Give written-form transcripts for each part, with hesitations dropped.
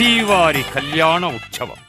శ్రీవారి కళ్యాణ ఉత్సవం.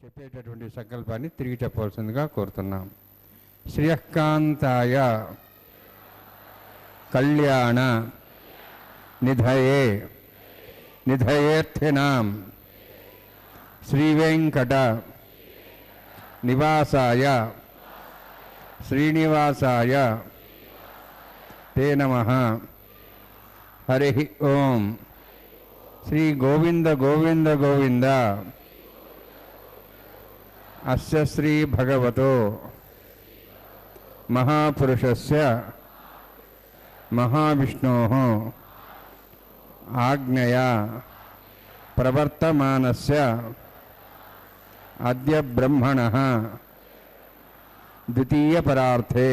చెప్పేటటువంటి సంకల్పాన్ని తిరిగి చెప్పవలసిందిగా కోరుతున్నాం. శ్రియకాంతాయ కళ్యాణ నిధయే నిధయేర్థినాం శ్రీవేంకట నివాసాయ శ్రీనివాసాయ తే నమః. హరి ఓం. శ్రీ గోవింద గోవింద గోవింద అస్య శ్రీ భగవతో మహాపురుషస్య మహావిష్ణోః ఆజ్ఞయా ప్రవర్తమానస్య అద్య బ్రహ్మణః ద్వితీయపరార్థే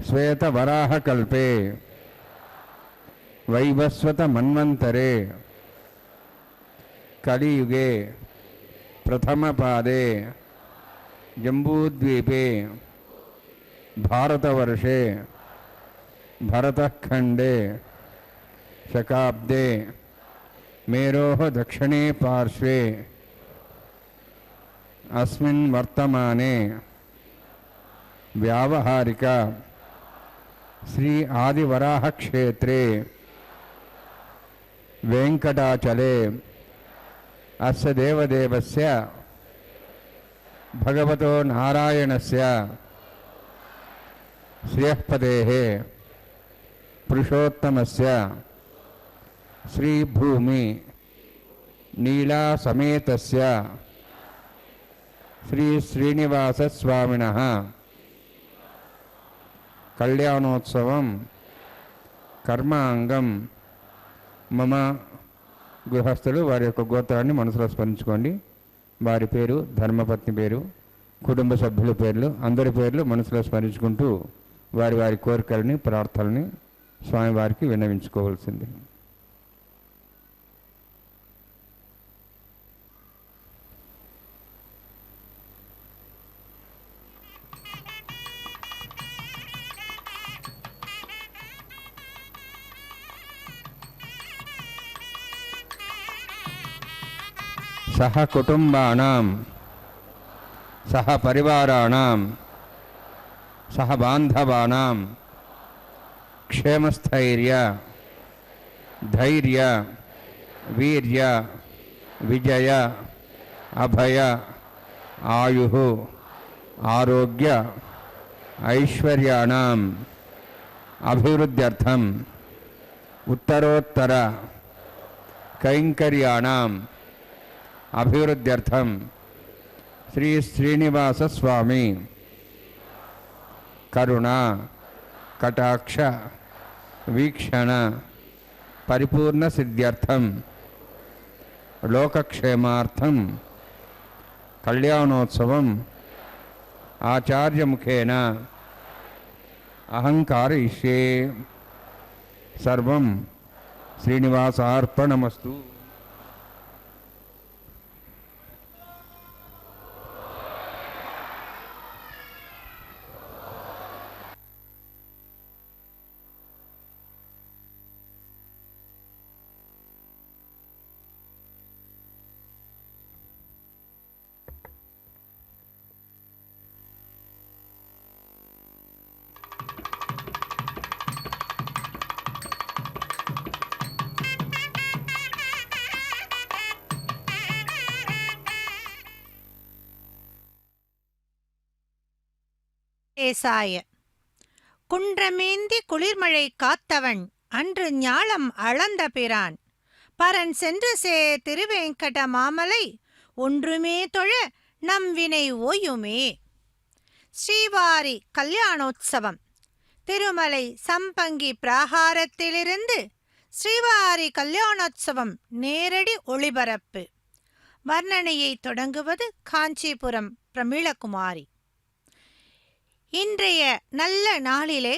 శ్వేతవరాహకల్పే వైవస్వత మన్వంతరే కలియుగే ప్రథమపాదే జంబూద్వీపే భారతవర్షే భరతఖండే శకాబ్దే మేరోః దక్షిణే పార్శ్వే అస్మిన్ వర్తమానే వ్యావహారిక శ్రీ ఆదివరాహ క్షేత్రే వెంకటాచలే అస్య దేవదేవస్య భగవతో నారాయణస్య శ్రియఃపదేః పురుషోత్తమస్య శ్రీభూమి నీలా సమేతస్య శ్రీ శ్రీనివాస స్వామినః కళ్యాణోత్సవం కర్మాంగం మమ. గృహస్థులు వారి యొక్క గోత్రాన్ని మనసులో స్మరించుకోండి. వారి పేరు, ధర్మపత్ని పేరు, కుటుంబ సభ్యుల పేర్లు, అందరి పేర్లు మనసులో స్మరించుకుంటూ వారి వారి కోరికలని ప్రార్థనని స్వామివారికి విన్నవించుకోవాల్సింది. సహ కుటుంబానాం సహ పరివారాణాం సహ బాంధవానాం క్షేమస్థైర్య ధైర్య వీర్య విజయ అభయ ఆయు ఆరోగ్య ఐశ్వర్యాణం అభివృద్ధ్యర్థం ఉత్తరోత్తర కైంకర్యాణం అభివృద్ధ్యర్థం శ్రీ శ్రీనివాస స్వామి కరుణ కటాక్ష వీక్షణ పరిపూర్ణ సిద్ధ్యర్థం లోకక్షేమార్థం కళ్యాణోత్సవం ఆచార్యముఖేన అహంకారయిష్యే. సర్వం శ్రీనివాసార్పణమస్తు. ஏசாய குன்றமேந்தி குளிர்மழை காத்தவன் அன்று ஞாலம் அளந்த பிரான் பரன் சென்று திருவேங்கட மாமலை ஒன்றுமே தொழ நம் வினை ஓயுமே. ஸ்ரீவாரி கல்யாணோத்சவம். திருமலை சம்பங்கி பிராகாரத்திலிருந்து ஸ்ரீவாரி கல்யாணோத்சவம் நேரடி ஒளிபரப்பு. வர்ணனையை தொடங்குவது காஞ்சிபுரம் பிரமிளகுமாரி. இன்றைய நல்ல நாளிலே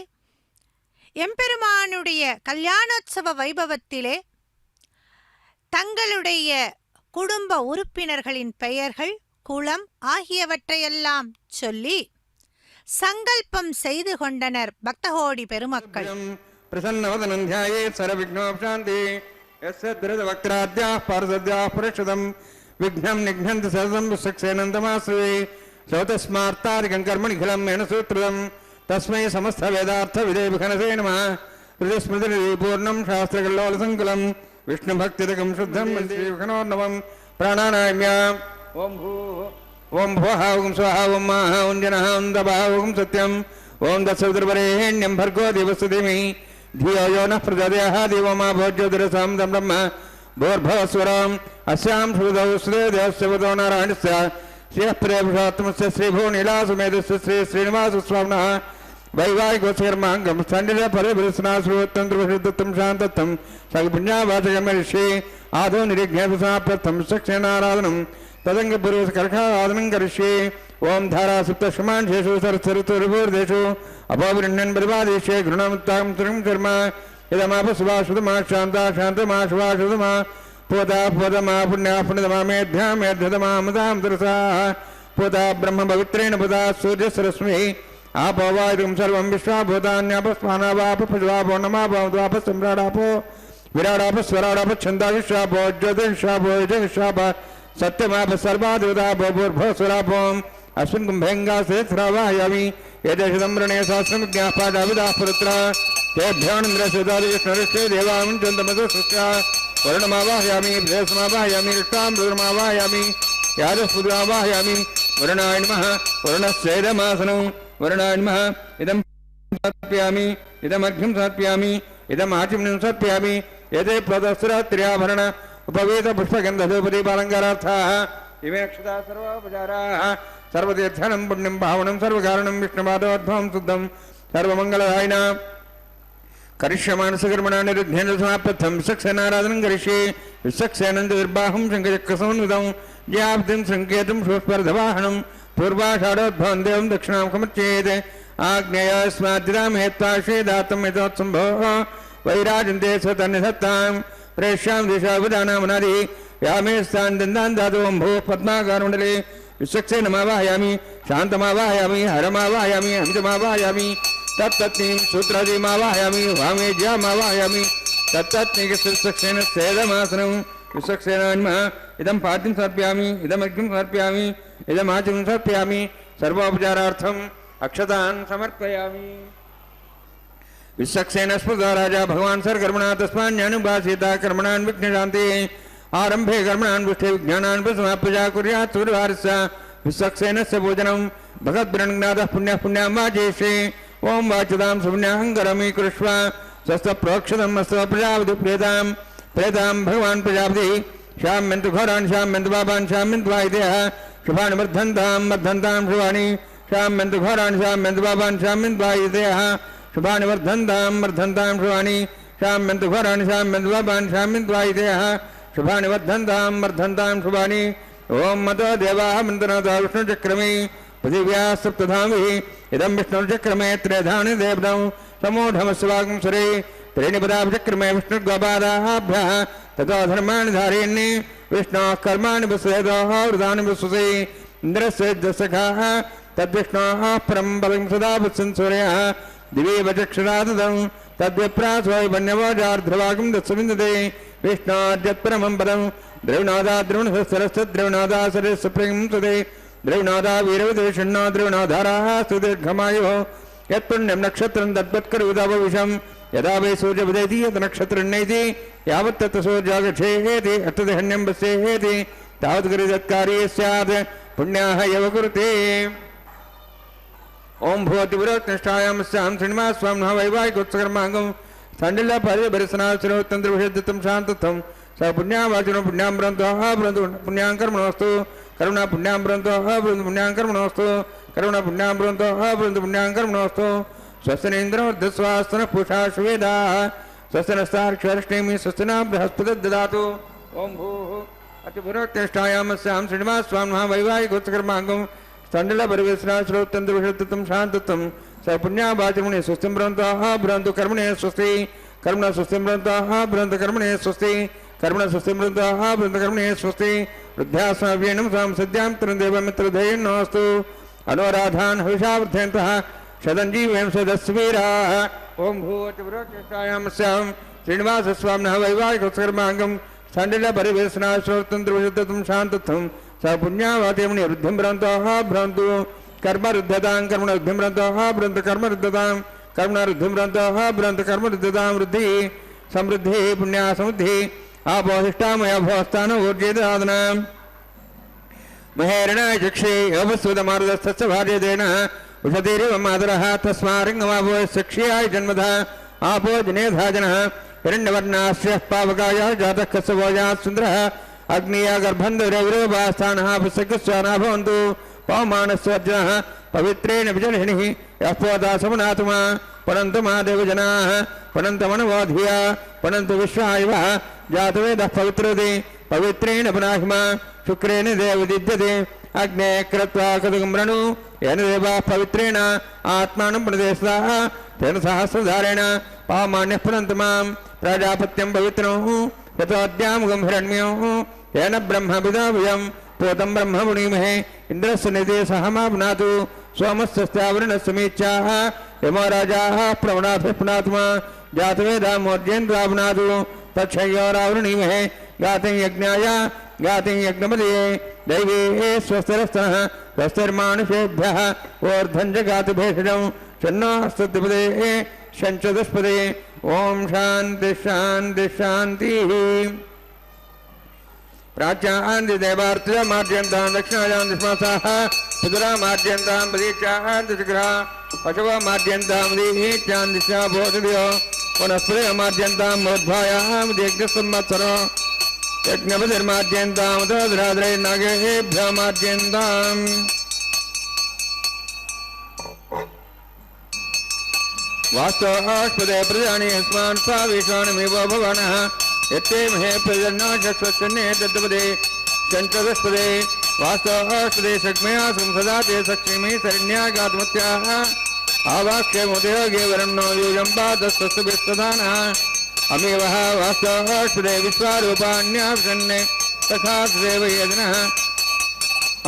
எம்பெருமானுடைய கல்யாணோத்சவ வைபவத்திலே தங்களுடைய குடும்ப உறுப்பினர்களின் பெயர்கள், குலம் ஆகியவற்றையெல்லாம் சொல்லி சங்கல்பம் செய்து கொண்டனர் பக்தகோடி பெருமக்கள். பிரசன்னவதனந்தியாயே சரவிக்னோபசாந்தி யஸ்யத்ரதவக்ராத்யாः பார்சத்யாः பரிஷதம் விக்னம் நிக்னந்தி சததம் விசக்ஷேனந்தமாஸ்ரே சௌதஸ்மார்த்தாரிகம் கர்மணிகிலம் மேன சூத்ருதம் தஸ்மை சமஸ்த வேதார்த்த விதேபிகனசே நமः. ஹிருதஸ்மிருதிநிதி பூர்ணம் சாஸ்திரகல்லோலசங்குலம் விஷ்ணு பக்திதகம் சுத்தம் ஸ்ரீவிகனோர்ணவம் பிராணாநாயம்யா. ஓம் भुवः ओं स्वः ओं माः ओं जनः ओं तपः ओं सत्यम् ओं तत्सवितुर्वरेण्यं भर्गो देवस्य धीमहि धियो यो नः प्रचोदयात् देवो मा भोज्योतिरसां तं ब्रह्म भूर्भुवस्वरम् अस्यां श्रुतौ श्रीदेवस्य वदो नारायणस्य श्रियः प्रियपुरुषोत्तमस्य श्रीभुवनीलासुमेधस्य श्री श्रीनिवासस्वामिनः वैवाहिकोत्सकर्माङ्गं सण्डिलपरिभृत्सनाश्रुवत्तन्त्रवशुद्धत्तं शान्तत्वं सगपुण्यावाचकमरिष्ये आदौ निरिघ्नेपसाप्यर्थं सक्षेणाराधनं तदंगपूर्वकर्षावादनं करिष्ये. ओं धारासुप्तशमांशेषु सरस्वरुर्भूर्देषु अपोवृण्यन् परिवादेशे गृणमुत्तां त्रिं कर्म इदमापसुभाषुतमा शान्ता शान्तमा शुभाषुतमा पोता पोतमा पुण्या पुण्यतमा मेध्या मेध्यतमा मदां तरसाः पोता ब्रह्म पवित्रेण पोता सूर्यसरस्मिः आपो वायुं सर्वं विश्वाभूतान्यापस्मानावापपज्वापो नमापो विराडापस्वराडाप छन्दाविश्वापो ज्योतिषापो जगशाप सत्यमाप सर्वादेवतापो भूर्भुवस्वरापोम अस्मिन् कुम्भेङ्गासेत्रावाहयामि यदेशदम्रणे सहस्रमिज्ञापादाविदाः पुरुत्रा तेभ्योऽनिन्द्रस्यदादिकृष्णरिष्टे देवामुञ्चन्तमधुसृष्टा वरुणमावाहयामि प्रेयसमावाहयामि रिष्टां रुद्रमावाहयामि याजस्पुत्रावाहयामि वरुणाय नमः वरुणस्यैदमासनं वरुणाय नमः इदं समर्पयामि इदमर्घ्यं समर्पयामि इदमाचमनं समर्पयामि एते प्रोदस्त्रत्र्याभरण उपवेद पुष्पगन्धधूपदीपालङ्कारार्थाः इमे अक्षता सर्वोपचाराः सर्वतीर्थनं पुण्यं भावनं सर्वकारणं विष्णुपादोद्भवं शुद्धं सर्वमङ्गलदायिना करिष्यमानसकर्मणा निरुद्धेन समाप्यर्थं विचक्षणाराधनं करिष्ये. विचक्षेणं दुर्बाहुं शङ्खचक्रसमन्वितं ज्याप्तिं सङ्केतं शोष्पर्धवाहनं पूर्वाषाढोद्भवं देवं दक्षिणां कमर्चयेत् आग्नेयास्माद्दिदामेत्ताश्रेदातं यथोत्सम्भोः वैराजन्ते स्वतन्निधत्तां प्रेष्यां दिशावदानामनादि यामे स्थान दन्दान् धातुवं भूः पद्माकारमण्डले विचक्षेणमावाहयामि शान्तमावाहयामि हरमावाहयामि अमितमावाहयामि तत्तत्नीं सूत्रादिमावाहयामि वामेज्यामावाहयामि तत्तत्नीकस्यक्षेण सेदमासनं विचक्षेणान्मः इदं पाद्यं समर्पयामि इदमर्घ्यं समर्पयामि इदमाचमनं समर्पयामि सर्वोपचारार्थम् अक्षतान् समर्पयामि. विचक्षेण स्मृतो राजा भगवान् सर्वकर्मणा तस्मान्यानुभासेता कर्मणान् विघ्नशान्ति आरंभे कर्मणान् पुष्टे विज्ञानान् समाप्य कुर्यात् सूर्यभारस्य विश्वक्सेनस्य भोजनं भगवद्ब्रह्मज्ञातः पुण्यः पुण्याम्बाजेषे ओं वाचदां सुपुण्याहं करोमि कुरुष्व स्वस्य प्रोक्षतम् अस्तु प्रजापति प्रेतां भगवान् प्रजापति श्याम्यन्तु घोरान् श्याम्यन्तु पापान् श्याम्यन्तु वायुदेह शुभानि वर्धन्तां शुभानि श्याम्यन्तु घोरान् श्याम्यन्तु पापान् श्याम्यन्तु वायुदेह शुभानि वर्धन्तां शुभानि श्याम्यन्तु घोरान् श्याम्यन्तु पापान् श्याम्यन्तु वायुदेह शुभानि वर्धन्तां शुभानि ओं मतो देवाः मन्त्रनाथो विष्णुचक्रमे पृथिव्याः सप्तधामिः इदं विष्णुचक्रमे त्रेधानि देवनौ समूढमस्वागं सुरे त्रीणि पदाभिचक्रमे विष्णुर्गोपादाभ्यः ततो धर्माणि धारयन्नि विष्णोः कर्माणि वसेदोः वृदानि वसुसे इन्द्रस्य दशखाः तद्विष्णोः परं पदं सदा वत्सन् सूर्यः दिवे वचक्षुराददं तद्विप्रासो वन्यवोजार्ध्रवागं दत्सविन्दते विष्णोर्यत्परमं पदं द्रविनादा द्रविणसरस्वद्रविनादा सरस्वप्रियं सुते द्रविनादा वीरवदेशन्नो द्रविनाधाराः सुदीर्घमायुः यत्पुण्यं नक्षत्रं तद्वत्करुदावविषं यदा वै सूर्यपदेति यत् नक्षत्रन्नैति यावत् तत् सूर्यागच्छेति अर्थदहन्यं वस्येति तावत् करिदत्कार्ये स्यात् पुण्याः एव कुरुते ओं भवति पुरोक्तिष्ठायामस्यां श्रीनिवासस्वामिनः वैवाहिकोत्सकर्माङ्गं सण्डिल्यपरिबरिसनाश्रोतन्त्रविषयदत्तं शान्तत्वं स पुण्यावाचिनो पुण्यां ब्रन्तः ब्रन्तु पुण्यां कर्मणोऽस्तु करुणा पुण्यां ब्रन्तः ब्रन्तु पुण्यां कर्मणोऽस्तु करुणा पुण्यां ब्रन्तः ब्रन्तु पुण्यां कर्मणोऽस्तु स्वस्तिनेन्द्रवर्धस्वास्तनः पूषा सुवेदाः स्वस्तिनस्तार्क्ष्यर्ष्णेमि स्वस्तिना बृहस्पतिर्ददातु ओं भूः अतिपुरोक्तिष्ठायामस्यां श्रीनिवासस्वामिनः वैवाहिकोत्सकर्माङ्गं सण्डिल्यपरिबरिसनाश्रोतन्त्रविषयदत्तं शान्तत्वं स पुण्यावाचिमुनि स्वस्तिं ब्रन्तः ब्रन्तु कर्मणे स्वस्ति कर्मण स्वस्तिं ब्रन्तः ब्रन्तु कर्मणे स्वस्ति कर्मण स्वस्तिं ब्रन्तः ब्रन्तु कर्मणे स्वस्ति वृद्ध्यास्माभ्येनं सां सद्यां तरुदेवमित्रधेयन्नोऽस्तु अनुराधान् हविषावर्धयन्तः शतञ्जीवयं सदस्वीराः ओं भूवतिपुरोक्तिष्ठायामस्यां श्रीनिवासस्वामिनः वैवाहिकोत्सकर्माङ्गं सण्डिल्यपरिबरिसनाश्रोतन्त्रविषयदत्तं शान्तत्वं स पुण्यावाचमुनि वृद्धिं ब्रन्तः ब्रन्तु कर्मरुद्धतां कर्मणरुद्धिं ब्रन्तः ब्रन्तु कर्मरुद्धतां कर्मणरुद्धिं ब्रन्तः ब्रन्तु कर्मरुद्धतां वृद्धिः समृद्धिः पुण्या समुद्धिः आपोहिष्ठामया भोस्तान ऊर्जेदादनां महेरणाय चक्षे अवस्वतमारुदस्तस्य भार्यदेन उषतीरिव मातरः तस्मारिङ्गमापो सक्ष्याय जन्मतः आपो जनेधाजनः हिरण्यवर्णाश्रयः पावकायः जातः कस्यभोजात् सुन्दरः अग्निया गर्भन्धविरविरोपास्थानः पुस्तकस्वानः भवन्तु पवमानस्वर्जनः पवित्रेण विजर्हिणिः यः पोता समनात्मा पनन्तु महादेवजनाः पनन्तमनवोधिया पनन्तु विश्वायवः जातवेदः पवित्रते पवित्रेण पुनाहिमा शुक्रेण देवदिद्यते अग्ने कृत्वा कदुगं रणु येन देवाः पवित्रेण आत्मानं प्रदेशदाः तेन सहस्रधारेण पावमान्यः पुनन्तु मां प्रजापत्यं पवित्रोः यतोऽद्यामुगं हिरण्योः येन ब्रह्म विदाभुजं पोतं ब्रह्म पुणीमहे इन्द्रस्य निदेशहमापुनातु सोमस्यस्यावरणस्य मीच्छाः यमो राजाः प्रवणाभिः पुनात्मा जातवेदामोर्जेन्द्रापुनातु तच्छयोरावृणीमहे गातिं यज्ञाय गातिं यज्ञपदये दैवे स्वस्तिरस्तनः स्वस्तिर्मानुषेभ्यः ऊर्ध्वं च गातुभेषजं शन्नो स्तुतिपदे शञ्चतुष्पदे ओं शान्ति शान्ति शान्तिः प्राच्यान्ति देवार्तिमार्जन्तां दक्षिणायां दिश्मासाः पितरामार्जन्तां प्रतीक्षाः दिशग्रहा पशवो मार्जन्तां दीच्यां दिशा भोजभ्यो पुनस्पतिमार्जन्तां मूर्ध्वायां यज्ञसंवत्सरो यज्ञपतिर्मार्जन्तां तद्राद्रैर्नागेभ्यो मार्जन्ताम् वास्तवास्पदे प्रजानि अस्मान् सा विश्वानमेवो भवानः यत्ते महे प्रजन्नो चक्षुष्यन्ने तद्पदे चञ्चदस्पदे वास्तवास्पदे शक्मया संसदा ते सक्षिमे शरण्यागात्मत्याः आवाक्यमुदयोगे वरन्नो यूयं पादस्तस्य विस्तदानः अमेवः वास्तवास्पदे विश्वारूपाण्यासन्ने तथा देव यज्ञः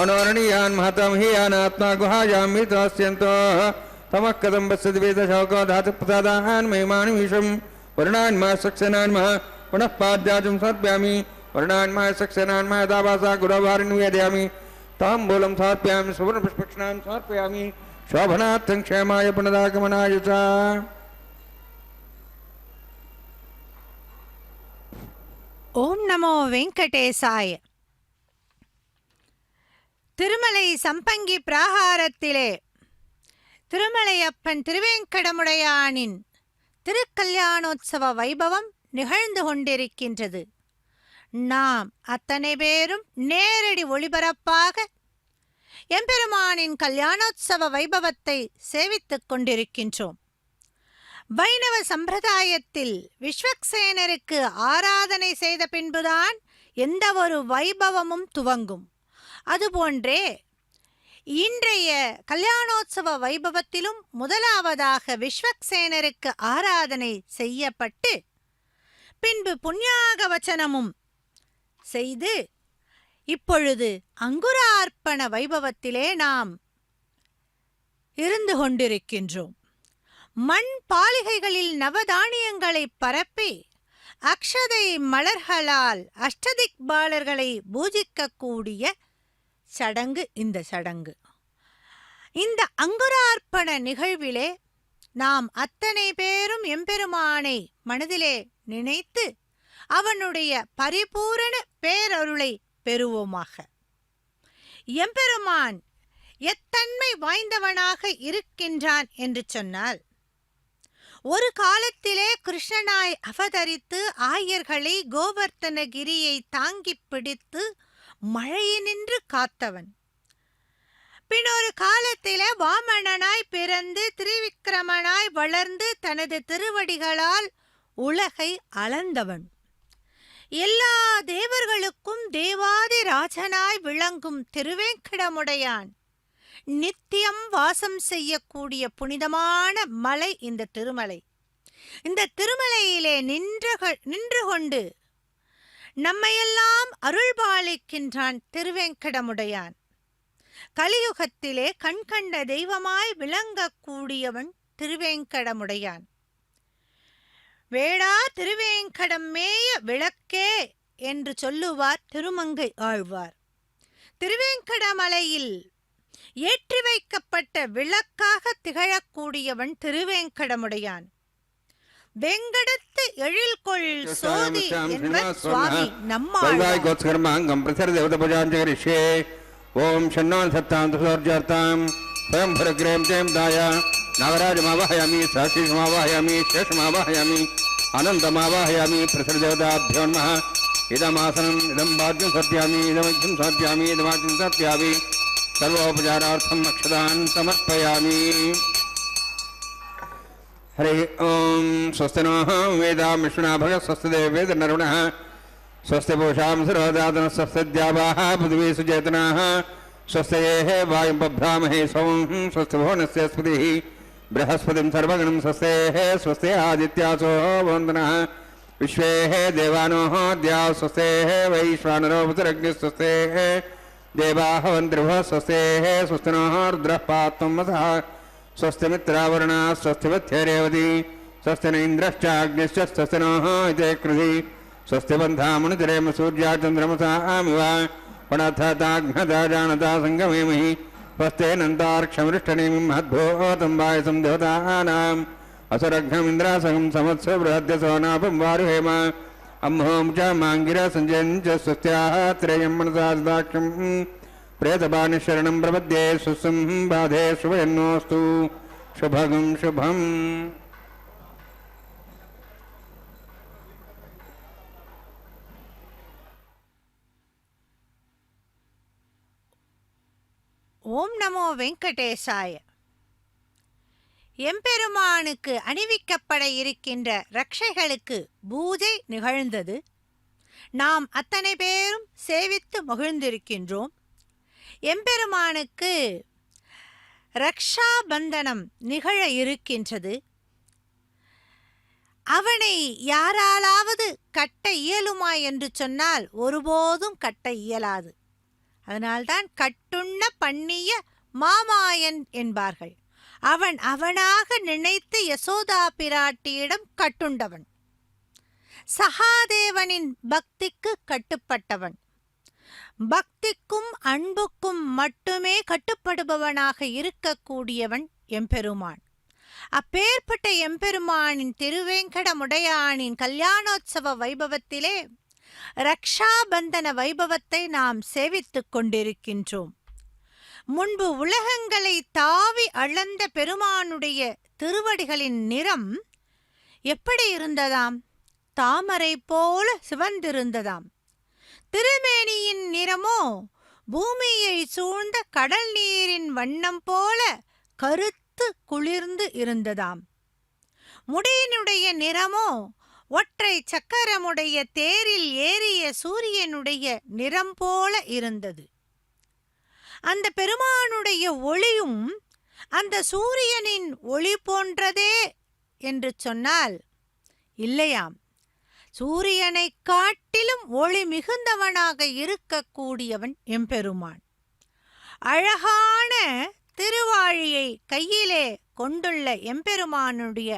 अनोरणीयान् महतमहीयानात्मा गुहायां मृतास्यन्तः तमः कथं पश्यति वेदशोको धातुप्रसादान् महिमानि विषं वर्णान्मा सक्सेनान्मः पुनः पाद्याजं समर्पयामि वर्णान्मा सक्सेनान्मः यदा वासा गुरवारिं निवेदयामि ताम्बूलं समर्पयामि सुवर्णपुष्पक्षणां समर्पयामि शोभनार्थं क्षेमाय पुनरागमनाय च ஓம் நமோ வெங்கடேசாய. திருமலை சம்பங்கி பிராகாரத்திலே திருமலையப்பன் திருவேங்கடமுடையானின் திருக்கல்யாணோத்சவ வைபவம் நிகழ்ந்து கொண்டிருக்கின்றது. நாம் அத்தனை பேரும் நேரடி ஒளிபரப்பாக எம்பெருமானின் கல்யாணோத்சவ வைபவத்தை சேவித்துக் கொண்டிருக்கின்றோம். வைணவ சம்பிரதாயத்தில் விஸ்வக்சேனருக்கு ஆராதனை செய்த பின்புதான் எந்த ஒரு வைபவமும் துவங்கும். அதுபோன்றே இன்றைய கல்யாணோத்சவ வைபவத்திலும் முதலாவதாக விஸ்வக்சேனருக்கு ஆராதனை செய்யப்பட்டு பின்பு புண்ணியாக வச்சனமும் செய்து இப்பொழுது அங்குரார்ப்பண வைபவத்திலே நாம் இருந்து கொண்டிருக்கின்றோம். மண் பாலிகைகளில் நவதானியங்களை பரப்பி அக்ஷதை மலர்களால் அஷ்டதிக்பாலர்களை பூஜிக்கக்கூடிய சடங்கு இந்த சடங்கு. இந்த அங்குரார்ப்பண நிகழ்விலே நாம் அத்தனை பேரும் எம்பெருமானை மனதிலே நினைத்து அவனுடைய பரிபூரண பேரருளை பெறுவோமாக. எம்பெருமான் எத்தன்மை வாய்ந்தவனாக இருக்கின்றான் என்று சொன்னால், ஒரு காலத்திலே கிருஷ்ணனாய் அவதரித்து ஆயர்களை கோவர்த்தனகிரியை தாங்கி பிடித்து மழையினின்று காத்தவன். பின்னொரு காலத்திலே வாமனனாய் பிறந்து திரிவிக்கிரமனாய் வளர்ந்து தனது திருவடிகளால் உலகை அளந்தவன். எல்லா தேவர்களுக்கும் தேவாதி ராஜனாய் விளங்கும் திருவேங்கடமுடையான் நித்தியம் வாசம் செய்யக்கூடிய புனிதமான மலை இந்த திருமலை. இந்த திருமலையிலே நின்று கொண்டு நம்மையெல்லாம் அருள்பாலிக்கின்றான் திருவேங்கடமுடையான். கலியுகத்திலே கண்கண்ட தெய்வமாய் விளங்கக்கூடியவன் திருவேங்கடமுடையான். வேடா திருவேங்கடம் மேய விளக்கே என்று சொல்லுவார் திருமங்கை ஆழ்வார். திருவேங்கடமலையில் ஏற்றி வைக்கப்பட்ட விளக்காக திகழக்கூடியவன் திருவேங்கடமுடையான். வெங்கடத்து எழில்கொள் சோதி என்பர் சுவாமி நம்மாழ்வார். ஓம் ஷண்ணான் சத்தாம் துசோர்ஜார்த்தாம் ஸ்வயம் பரக்ரேம் ஜெயம் தாயா நாகராஜமாவாஹயாமி சாஸ்திரமாவாஹயாமி சேஷமாவாஹயாமி அனந்தமாவாஹயாமி பிரசரதேவதாभ्यो नमः. இதமாசனம் இதம் பாத்யம் சத்யாமி இதமஜ்யம் சாத்யாமி இதமாஜ்யம் சாத்யாமி சர்வோபச்சாரார்த்தம் அக்ஷதான் சமர்ப்பயாமி. ஹரி ஓம். ஸ்வஸ்தி நோ வேதாம் விஷ்ணுனா பக ஸ்வஸ்தி தேவேத நருணः ஸ்வஸ்தி பூஷாம் சர்வதாதன ஸ்வஸ்தி द्यावाः पृथिवी सुचेतनाः स्वस्तेः वायुं बभ्रामहे सोमं स्वस्ति भुवनस्य स्पतिः बृहस्पतिं सर्वगणं स्वस्तेः स्वस्ति आदित्यासो वन्दनः विश्वेः देवानोः द्याः स्वस्तेः वैश्वानरो पुत्रग्निः स्वस्तेः देवाः वन्द्रिभः स्वस्तेः स्वस्ति नः रुद्रः पात्वं वसः स्वस्ति मित्रावरुणः स्वस्ति वत्स्यरेवती स्वस्ति न इन्द्रश्चाग्निश्च स्वस्ति नः इति कृधि स्वस्ति बन्धामनुचरेम सूर्या चन्द्रमसामिव पणथताघ्नता जानता सङ्गमेमहि स्वस्तेनन्तार्क्षमृष्टनेमिं महद्भूतं वायसं देवतानाम् असुरघ्नमिन्द्रासहं समत्सु बृहद्यसो नापं वारुहेम अम्हों च माङ्गिरा सञ्जयं च स्वस्त्याः त्रेयं मनसा सदाक्षं प्रेतपानिशरणं प्रपद्ये सुस्सं बाधे शुभयन्नोऽस्तु शुभगं शुभम्. ஓம் நமோ வெங்கடேசாய. எம்பெருமானுக்கு அணிவிக்கப்பட இருக்கின்ற ரட்சைகளுக்கு பூஜை நிகழ்ந்தது. நாம் அத்தனை பேரும் சேவித்து மகிழ்ந்திருக்கின்றோம். எம்பெருமானுக்கு ரக்ஷாபந்தனம் நிகழ இருக்கின்றது. அவனை யாராலாவது கட்ட இயலுமா என்று சொன்னால் ஒருபோதும் கட்ட இயலாது. அதனால்தான் கட்டுண்ண பண்ணிய மாமாயன் என்பார்கள். அவன் அவனாக நினைத்து யசோதா பிராட்டியிடம் கட்டுண்டவன். சகாதேவனின் பக்திக்கு கட்டுப்பட்டவன். பக்திக்கும் அன்புக்கும் மட்டுமே கட்டுப்படுபவனாக இருக்கக்கூடியவன் எம்பெருமான். அப்பேற்பட்ட எம்பெருமானின் திருவேங்கடமுடையானின் கல்யாணோத்சவ வைபவத்திலே ரக்ஷாபந்தன வைபவத்தை நாம் சேவித்துக் கொண்டிருக்கின்றோம். முன்பு உலகங்களை தாவி அளந்த பெருமானுடைய திருவடிகளின் நிறம் எப்படி இருந்ததாம்? தாமரை போல சிவந்திருந்ததாம். திருமேனியின் நிறமோ பூமியை சூழ்ந்த கடல் நீரின் வண்ணம் போல கருத்து குளிர்ந்து இருந்ததாம். முடியினுடைய நிறமோ ஒற்றை சக்கரமுடைய தேரில் ஏறிய சூரியனுடைய நிறம் போல இருந்தது. அந்த பெருமானுடைய ஒளியும் அந்த சூரியனின் ஒளி போன்றதே என்று சொன்னால் இல்லையாம். சூரியனை காட்டிலும் ஒளி மிகுந்தவனாக இருக்கக்கூடியவன் எம்பெருமான். அழகான திருவாழியை கையிலே கொண்டுள்ள எம்பெருமானுடைய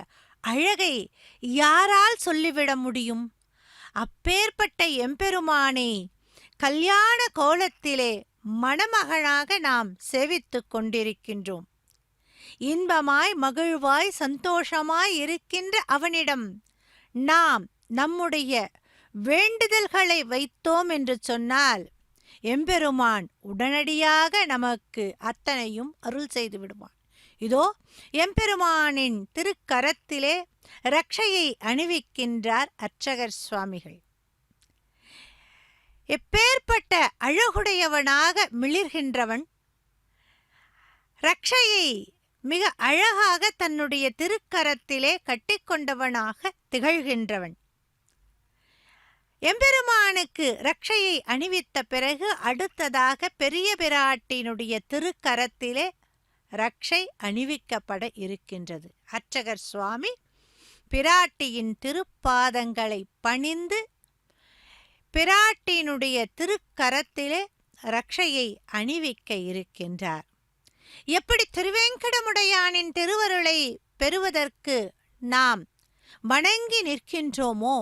அழகை யாரால் சொல்லிவிட முடியும்? அப்பேற்பட்ட எம்பெருமானை கல்யாண கோலத்திலே மணமகனாக நாம் சேவித்துக் கொண்டிருக்கின்றோம். இன்பமாய் மகிழ்வாய் சந்தோஷமாய் இருக்கின்ற அவனிடம் நாம் நம்முடைய வேண்டுதல்களை வைத்தோம் என்று சொன்னால் எம்பெருமான் உடனடியாக நமக்கு அத்தனையும் அருள் செய்து விடுவான். இதோ எம்பெருமானின் திருக்கரத்திலே ரக்ஷையை அணிவிக்கின்றார் அர்ச்சகர் சுவாமிகள். எப்பேற்பட்ட அழகுடையவனாக மிளிர்கின்றவன், ரக்ஷையை மிக அழகாக தன்னுடைய திருக்கரத்திலே கட்டிக்கொண்டவனாக திகழ்கின்றவன். எம்பெருமானுக்கு ரக்ஷையை அணிவித்த பிறகு அடுத்ததாக பெரிய பிராட்டியினுடைய திருக்கரத்திலே ரக்ஷை அணிவிக்கப்பட இருக்கின்றது. அர்ச்சகர் சுவாமி பிராட்டியின் திருப்பாதங்களை பணிந்து பிராட்டியினுடைய திருக்கரத்திலே ரக்ஷையை அணிவிக்க இருக்கின்றார். எப்படி திருவேங்கடமுடையானின் திருவருளை பெறுவதற்கு நாம் வணங்கி நிற்கின்றோமோ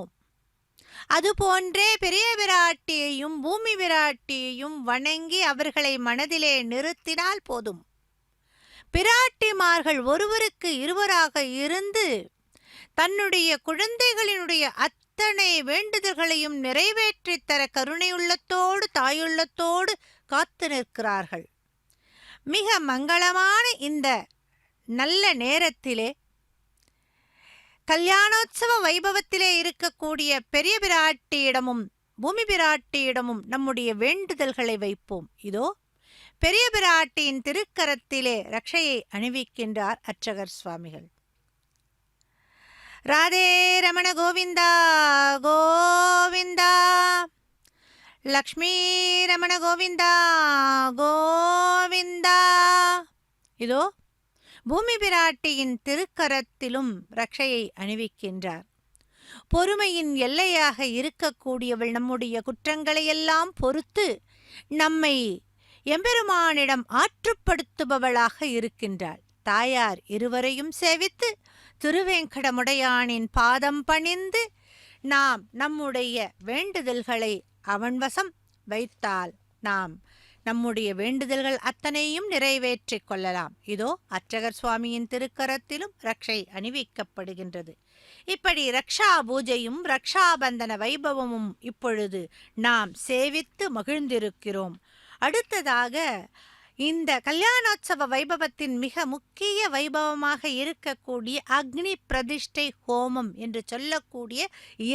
அதுபோன்றே பெரிய பிராட்டியையும் பூமி பிராட்டியையும் வணங்கி அவர்களை மனதிலே நிறுத்தினால் போதும். பிராட்டிமார்கள் ஒருவருக்கு இருவராக இருந்து தன்னுடைய குழந்தைகளினுடைய அத்தனை வேண்டுதல்களையும் நிறைவேற்றித் தர கருணையுள்ளத்தோடு தாயுள்ளத்தோடு காத்து நிற்கிறார்கள். மிக மங்களமான இந்த நல்ல நேரத்திலே கல்யாணோத்சவ வைபவத்திலே இருக்கக்கூடிய பெரிய பிராட்டியிடமும் பூமி பிராட்டியிடமும் நம்முடைய வேண்டுதல்களை வைப்போம். இதோ பெரிய பிராட்டியின் திருக்கரத்திலே ரக்ஷையை அணிவிக்கின்றார் அர்ச்சகர் சுவாமிகள். ராதே ரமண கோவிந்தா கோவிந்தா, லக்ஷ்மீ ரமண கோவிந்தா கோவிந்தா. இதோ பூமி பிராட்டியின் திருக்கரத்திலும் ரக்ஷையை அணிவிக்கின்றார். பொறுமையின் எல்லையாக இருக்கக்கூடியவள் நம்முடைய குற்றங்களையெல்லாம் பொறுத்து நம்மை எம்பெருமானிடம் ஆற்றுப்படுத்துபவளாக இருக்கின்றாள். தாயார் இருவரையும் சேவித்து திருவேங்கடமுடையானின் பாதம் பணிந்து நாம் நம்முடைய வேண்டுதல்களை அவன் வசம் வைத்தால் நாம் நம்முடைய வேண்டுதல்கள் அத்தனையும் நிறைவேற்றிக் கொள்ளலாம். இதோ அர்ச்சகர் சுவாமியின் திருக்கரத்திலும் ரக்ஷை அணிவிக்கப்படுகின்றது. இப்படி ரக்ஷா பூஜையும் ரக்ஷாபந்தன வைபவமும் இப்பொழுது நாம் சேவித்து மகிழ்ந்திருக்கிறோம். அடுத்ததாக இந்த கல்யாணோத்சவ வைபவத்தின் மிக முக்கிய வைபவமாக இருக்கக்கூடிய அக்னி பிரதிஷ்டை ஹோமம் என்று சொல்லக்கூடிய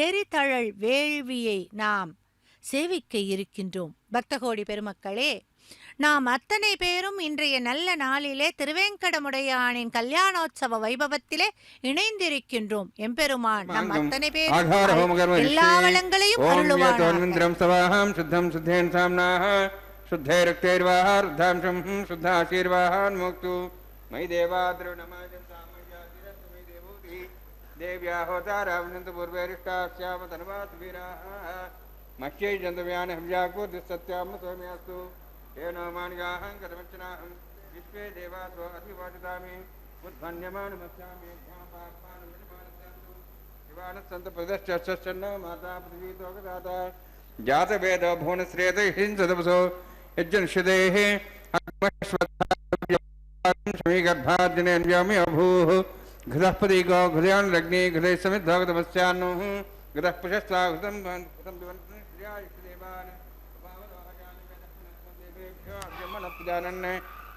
எரிதழல் வேள்வியை நாம் சேவிக்க இருக்கின்றோம். பக்தகோடி பெருமக்களே, நாம் அத்தனை பேரும் இன்றைய நல்ல நாளிலே திருவேங்கடமுடையானின் கல்யாணோத்சவ வைபவத்திலே இணைந்திருக்கின்றோம். எம்பெருமான் நம் அத்தனை பேரும் எல்லா வளங்களையும் அருள்வானாக. शुद्धे रक्तेर्वाह रुद्धांशं शुद्धाशीर्वाहान् मुक्तु मयि देवाद्रव नमाजं सामय्यातिरस्तु मयि देवोति देव्या होतारावनन्तु पूर्वेरिष्टास्याम धनवासुवीराः मह्यै जन्तव्यान् हव्याको दुःसत्याम सोम्यास्तु येनो मानगाहं कथमर्चनाहं विश्वे देवासो अधिवाचितामि उद्भन्यमानमस्यामि ध्यापात्मानमिमानस्यन्तु शिवानस्सन्तु प्रदश्चश्चन्न माता पृथ्वीतोकदाता जातवेदो भुवनश्रेतहिंसदपसो यज्जनश्यदेः गर्भार्जनेन्व्यामि अभूः घृतःपदीको घृदयान् लग्ने घृदे समिद्भगतमस्यान्नुः गतः पुषस्वागतं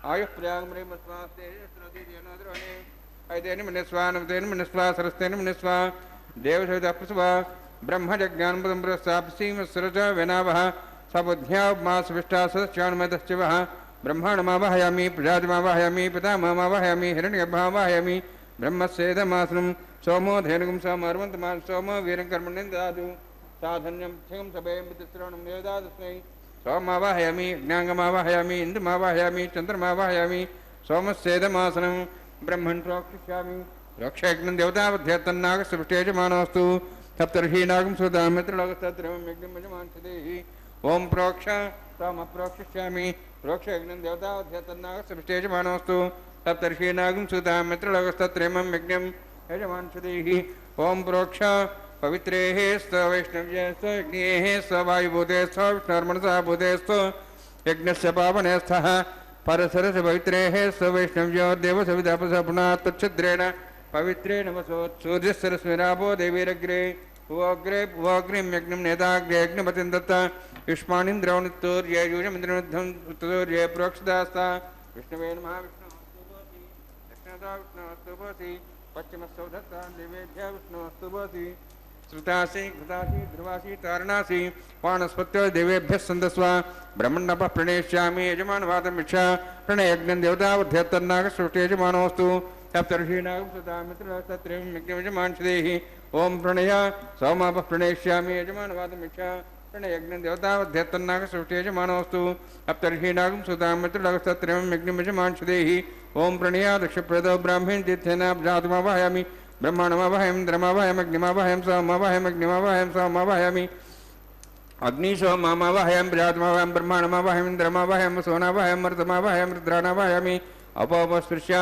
आयुः प्रयागमृस्वास्तेन मनिस्वा नवतेन मनिस्वा सरस्तेन मनिस्वा देवसविता प्रसवा ब्रह्मज्ञानपदं प्रस्तापसीमस्रच वेनावः सबुद्ध्यामासविष्टा सदस्यान्मतश्चिवः ब्रह्माणमावाहयामि प्रजातिमावाहयामि पितामहमावाहयामि हिरण्यगर्भावाहयामि ब्रह्मस्येदमासनं सोमो धेनुगं सोमर्वन्तमान् सोमो वीरं कर्मण्यं ददातु साधन्यं क्षयं सभयं पितृश्रवणं वेदादस्मै सोमावाहयामि ज्ञाङ्गमावाहयामि इन्दुमावाहयामि चन्द्रमावाहयामि सोमस्येदमासनं ब्रह्मन् प्रोक्षिष्यामि प्रोक्षयज्ञं देवतावध्यतन्नागसृष्टेजमानोऽस्तु सप्तर्षीनागं सुधां मित्रलोकस्तत्रयं यज्ञं यजमानसदेहि ओम प्रोक्ष सोमप्रोक्षिष्यामि प्रोक्षयज्ञं देवतावध्यतन्नागसृष्टेजमानोऽस्तु सप्तर्षीनागं सुधां मित्रलोकस्तत्रयं यज्ञं यजमानसदेहि ओम प्रोक्ष पवित्रेः स वैष्णव्ये स यज्ञेः स वायुभूते स विष्णुर्मनसा भूते स यज्ञस्य पावने स्थः परसरस पवित्रेः स वैष्णव्यो देवसवितापसः पुनः तच्छिद्रेण पवित्रेण वसोत्सूर्यस्सरस्मिरापो देवीरग्रे भुवोऽग्रिं यज्ञं नेताग्रे यज्ञपतिं दत्त युष्माणीन्द्रौनित्तूर्ये यूयमिन्द्रनुद्धं उत्तूर्ये प्रोक्षदास्ता विष्णवे नमः विष्णुस्तुभोति दक्षिणता विष्णुस्तुभोति पश्चिमस्तौधत्ता देवेभ्यः विष्णुस्तुभोति श्रुतासि घृतासि ध्रुवासि तारणासि पाणस्पत्यो देवेभ्यः सन्दस्वा ब्रह्मण्डपः प्रणेष्यामि यजमानवादमिच्छा प्रणयज्ञं देवतावध्यतन्नागसृष्टे यजमानोऽस्तु सप्तर्षीणागं सदा मित्रस्तत्रयं यज्ञयजमानसदेहि ओम प्रणय सोमापः प्रणेष्यामि यजमानवादमिच्छा प्रणयज्ञं देवतावध्यतन्नागसृष्टे यजमानोऽस्तु सप्तर्षीणागं सदा मित्रलोकस्तत्रयं यज्ञयजमानसदेहि ओम प्रणय दक्षप्रदो ब्राह्मण तीर्थेन जातमावाहयामि ब्रह्माणमावाहयं इन्द्रमावाहयम् अग्निमावाहयं सोममावाहयम् अग्निमावाहयं सोममावाहयामि अग्निशोममावाहयं प्रजातमावाहयं ब्रह्माणमावाहयम् इन्द्रमावाहयं सोनावाहयं मरुतमावाहयं रुद्राणावाहयामि अपोपस्पृश्य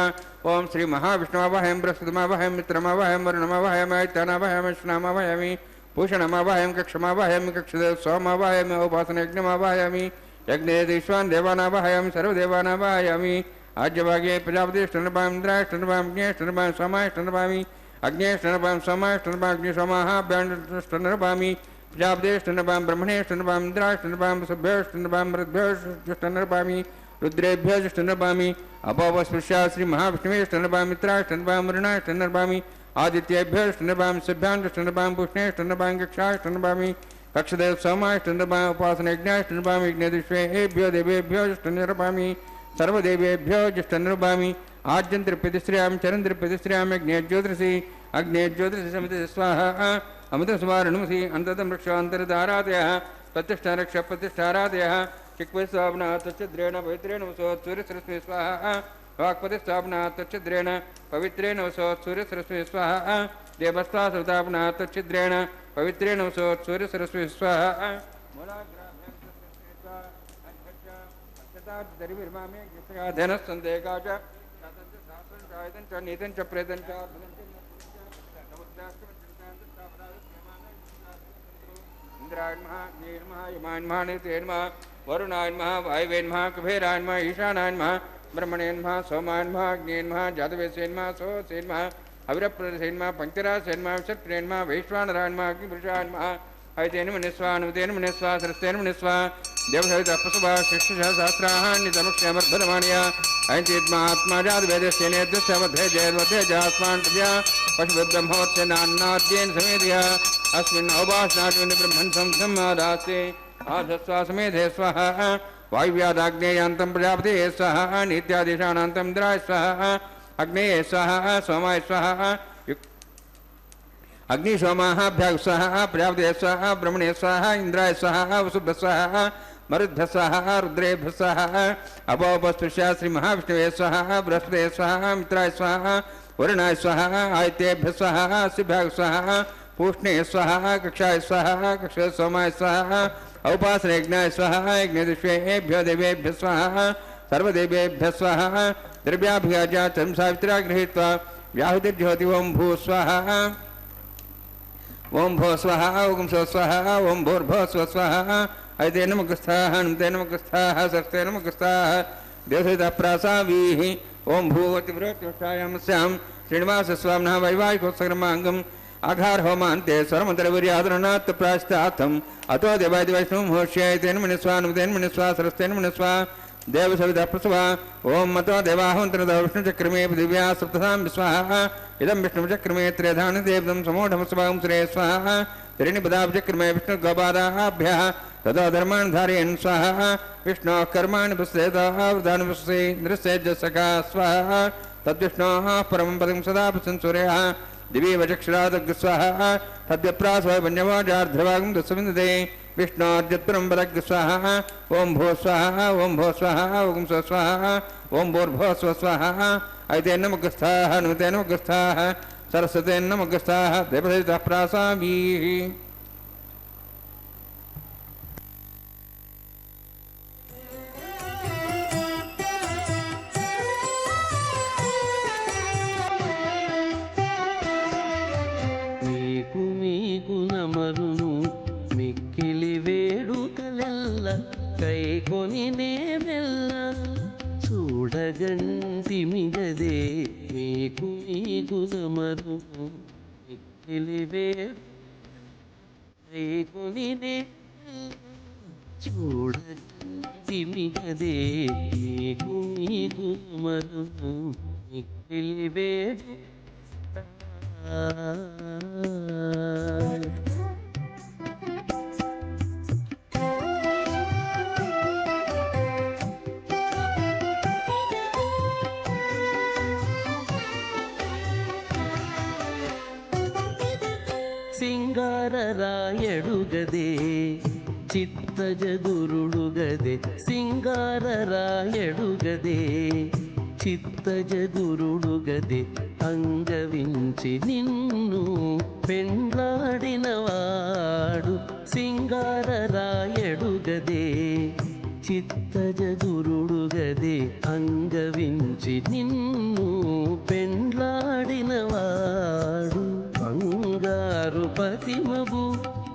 ओम श्री महाविष्णुमावाहयं बृहस्पतिमावाहयं मित्रमावाहयं वरुणमावाहयं आदित्यानावाहयं अश्विनामावाहयामि भूषणमावाहयं कक्षमावाहयं कक्षदेव सोममावाहयामि उपासनयज्ञमावाहयामि यज्ञेश्वान् देवानावाहयं सर्वदेवानावाहयामि आज्यभागे प्रजापतिष्ठनपां इन्द्राष्टनपां अग्नेष्टनपां सोमाष्टनपामि अग्नेष्टनपां सोमाष्टनपां अग्निसोमाहाभ्याण्टनपामि प्रजापतिष्ठनपां ब्रह्मणेष्टनपां इन्द्राष्टनपां सभ्यष्टनपां मृद्भ्यष्टनपामि रुद्रेभ्यष्टनपामि अपोपस्पृश्या श्री महाविष्णुवेष्टनपां मित्राष्टनपां वरुणाष्टनपामि आदित्येभ्यष्टनपां सभ्याण्टनपां पुष्णेष्टनपां कक्षाष्टनपामि कक्षदेव सोमाष्टनपां उपासनयज्ञाष्टनपां यज्ञदिष्वेभ्यो देवेभ्योष्टनपामि सर्वदेवेभ्यो ज्येष्ठनपामि आज्यन्त्रिप्रतिश्रियां चरन्त्रिप्रतिश्रियां यज्ञज्योतिषि अग्नेज्योतिषि समिति स्वाहा अमृतस्वारणमसि अन्ततं रक्षान्तरधारादयः प्रतिष्ठारक्षप्रतिष्ठारादयः चिक्पतिस्थापना तच्छद्रेण पवित्रेण वसोत्सूर्यसरस्वती स्वाहा वाक्पतिस्थापना तच्छद्रेण पवित्रेण वसोत्सूर्यसरस्वती स्वाहा देवस्वास्थापना तच्छद्रेण पवित्रेण वसोत्सूर्यसरस्वती स्वाहा धनस्सन्देहाच नीतं च प्रेतं च इंद्राय नमः अग्निये नमः यमाय नमः नित्ये नमः वरुणाय नमः वायवे नमः कुबेराय नमः ईशानाय नमः ब्रह्मणे नमः सोमाय नमः अग्निये नमः जातवेदसे नमः सोऽसे नमः अविरप्रदसे नमः पञ्चरासे नमः विषत्प्रिये नमः वैश्वानराय नमः अग्निपुरुषाय नमः ऐतेन मनिस्वा नुतेन मनिस्वा सरस्तेन मनिस्वा देवसविता प्रसवा शिष्यः सहस्राण्यतमुक्षमर्भरमाणया ऐतीत्मात्मा जातवेदस्य नेत्रस्य वधे जयर्वधे जास्मान् प्रजा पशुब्रह्मोत्स्य नान्नाद्येन समेधया अस्मिन् अवभाषणार्जुन ब्रह्मन् संसमादास्ते आधस्वा समेधे स्वाहा वायुव्यादाग्नेयान्तं प्रजापते स्वाहा नित्यादिशानान्तं इन्द्राय स्वाहा अग्नेये स्वाहा सोमाय स्वाहा अग्निशोमाभ्याग स्वाहा प्रजापते स्वाहा ब्रह्मणे स्वाहा इंद्राय स्वाहा वसुभ्य स्वाहा मरुद्भ्य स्वाहा रुद्रेभ्य स्वाहा अपोपस्पृश्य श्री महाविष्णवे स्वाहा बृहस्पते स्वाहा मित्राय स्वाहा वरुणाय स्वाहा आदित्येभ्य स्वाहा शिभ्याग स्वाहा पूष्णे स्वाहा कक्षाय स्वाहा कक्ष सोमाय स्वाहा औपासनयज्ञाय स्वाहा यज्ञदिष्वेभ्यो देवेभ्य स्वाहा सर्वदेवेभ्य स्वाहा द्रव्याभियाजातं सावित्रा गृहीत्वा व्याहुतिर्ज्योति ओं भू स्वाहा ओं भो स्वाहा ओं सो स्वाहा ओं भूर्भो स्व स्वाहा ऐते नमस्ताः नमते नमस्ताः सरस्ते नमस्ताः देवसविता प्रासावीः ओं भूवति बृहत्युष्टायामस्यां श्रीनिवासस्वामिनः वैवाहिकोत्सक्रमाङ्गं आघार होमान्ते स्वरमन्तरवीर्यादरणात् प्राश्चार्थम् अतो देवादि वैष्णवं होष्यायतेन मनिस्वानुतेन मनिस्वा सरस्तेन मनिस्वा देव सविता प्रसवा ओम मतो देवाहंतरद विष्णुचक्रमे दिव्या सप्तसां विस्वाहा इदं विष्णुचक्रमे त्रेधान देवदं समोढमस्वां श्रेय स्वाहा त्रीणिपदाब्जक्रमे विष्णुगोपादाभ्यः तदा धर्मान् धारयन् स्वाहा विष्णोः कर्माणि पश्येदावधान पश्ये नृस्यजसका स्वाहा तद्विष्णोः परमं पदं सदा पश्यन् सूर्यः दिवी वचक्षरादग् स्वाहा तद्यप्रासवै वन्यवाजार्ध्रवागं दशविन्दते विष्णोर्जत्परं पदग् स्वाहा ओं भो स्वाहा ओं भो स्वाहा ओं स्व स्वाहा ओं भोर्भो स्व स्वाहा ऐतेन नमगस्थाः नुतेन नमगस्थाः सरस्वतेन नमगस्थाः देवदेवताः प्रासामीः నమరును మిక్కిలి వేడుకలెల్ల కైకొని నేమెల్ల చూడగంటిమిగదే మీకు నమరును మిక్కిలి కైకొని చూడగంటిమిగదే మీకు నమరును మిక్కిలి వేడు సింగారరాయడుగదే చిత్తజగురుడుగదే సింగారరాయడుగదే చిత్తజగురుడుగదే అంగవించి నిన్ను పెండ్లాడినవాడు సింగారరాయడుగదే చిత్తజగురుడుగదే అంగవించి నిన్ను పెండ్లాడినవాడు బంగారు పతిమవు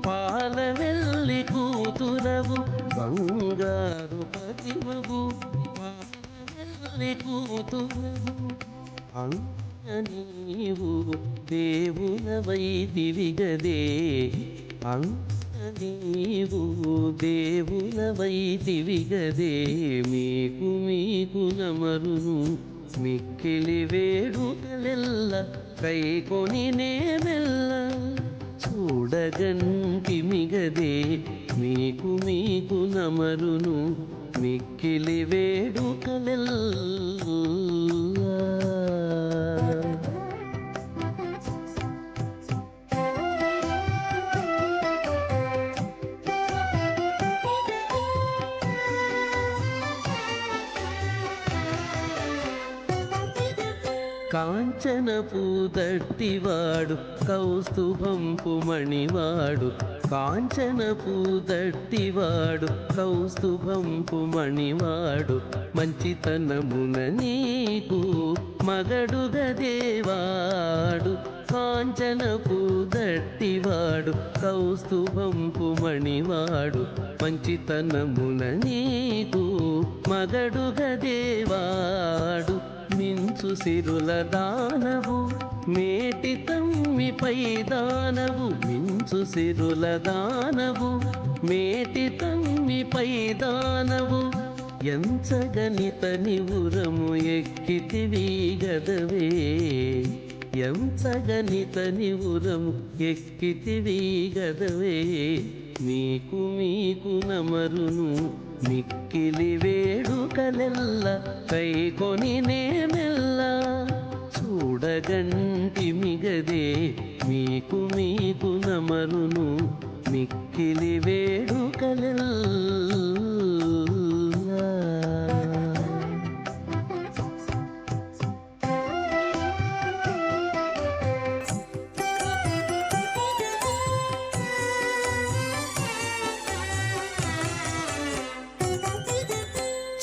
పాలవెల్లి కూతురవు బంగారు పతిమవు పాలవెల్లి కూతురవు నీవు దేవులవైదివిగదే నీవు దేవులవైదివిగదే మీకు నమరును మిక్కిలి వేడుకలెల్ల కైకొని నేమెల్ల చూడగంటిమిగదే మీకు నమరును మిక్కిలి వేడుకలెల్ల కాంచనపు దట్టివాడు కౌస్తుభంపు మణివాడు కాంచనపు దట్టివాడు కౌస్తుభంపు మణివాడు మంచితనమున నీకు మగడుగదేవాడు కాంచనపు దట్టివాడు కౌస్తుభంపు మణివాడు మంచితనమున నీకు మగడుగదేవాడు మించు సిరుల దానవు మేటి తమ్మిపై దానవు మించు సిరుల దానవు మేటి తమ్మిపై దానవు ఎంచగనిత నివురము ఎక్కితివి గదవే ఎంచగనిత నివురము ఎక్కితివి గదవే మీకు నమరును మిక్కిలి వేడుకలెల్ల కైకొని నేమెల్ల చూడగంటిమిగదే మీకు నమరును మిక్కిలి వేడుకలెల్ల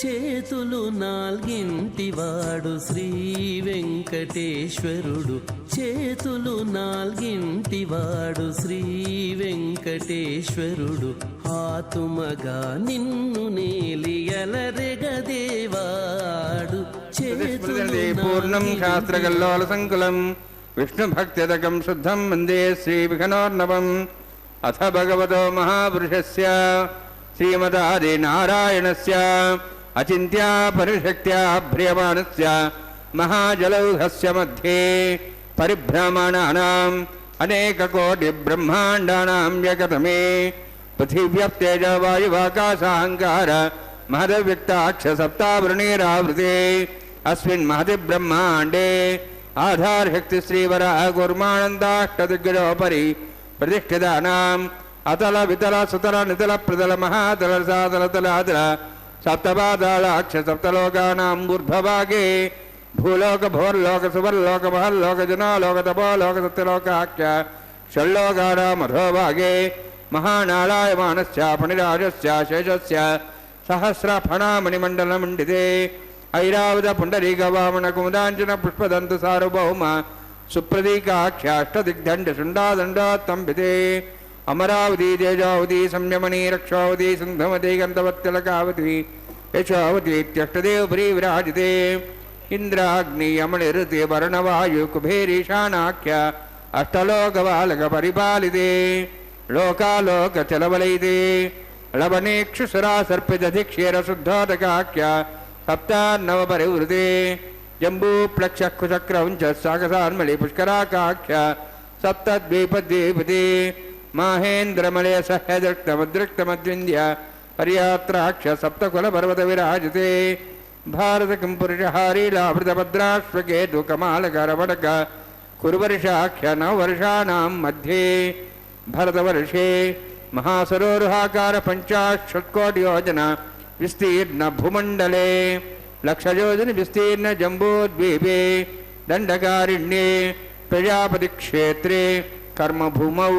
చేతులు నాల్గింటివాడు శ్రీ వెంకటేశ్వరుడు చేతులు నాల్గింటివాడు శ్రీ వెంకటేశ్వరుడు ఆతుమగా నిన్ను నేలియలరెగదేవాడు పూర్ణం శాస్త్రగల్లోల సంకులం विष्णुभक्त्यदकं शुद्धं वन्दे श्रीविघ्नोर्नवम् अथ भगवतो महापुरुषस्य श्रीमदादिनारायणस्य अचिन्त्या परिशक्त्या भ्रियमाणस्य महाजलौघस्य मध्ये परिभ्रमणानाम् अनेककोटिब्रह्माण्डानां जगतमे पृथिव्यप्तेजवायुवाकाशाहङ्कार महदव्यक्ताक्षसप्तावृणीरावृते अस्मिन् महति ब्रह्माण्डे आधारशक्ति श्रीवराह कूर्मानन्दाष्टदिग्गजोपरि प्रतिष्ठितानाम् अतल वितल सुतल नितल प्रतल महातल सातल तलातल सप्तपातालाक्ष सप्तलोकानां ऊर्ध्वभागे भूलोक भोर्लोक सुवर्लोक महल्लोक जनालोक तपोलोक सत्यलोकाख्य षण्लोकानां अधोभागे महानारायमानस्य फणिराजस्य शेषस्य सहस्रफणामणिमण्डलमण्डिते ऐरावत पुण्डरीकवामन कुमुदाञ्जन पुष्पदन्त सार्वभौम सुप्रतीकाख्याष्टदिग्दण्डशुण्डादण्डोत्तम्भिते अमरावती तेजावती संयमनी रक्षावती सिन्धुमती गन्धवत्यलकावती यशावती इत्यष्टदेवपुरी विराजिते इंद्राग्नि यमनिरते वर्णवायु कुबेरीशानाख्य अष्टलोकबालक परिपालिते लोकालोकचलवलयिते लवणेक्षुसुरा सर्पितधिक्षीरशुद्धोदकाख्य सप्तान्नवपरिवृते जम्बूप्लक्षकुचक्रौञ्च सागसान्मलि पुष्कराकाख्य सप्तद्वीपद्वीपते माहेन्द्रमलय सह्यदृक्तमदृक्तमद्विन्द्य पर्यात्राक्ष सप्तकुलपर्वत विराजते भारत किंपुरुषहारीलाभृतभद्राश्वकेतु कमालकरवडक कुरुवर्षाख्य नववर्षाणां मध्ये भरतवर्षे महासरोरुहाकार 50 विस्तीर्ण भूमण्डले लक्षयोजन विस्तीर्ण जम्बूद्वीपे दण्डकारण्ये प्रजापति क्षेत्रे कर्मभूमौ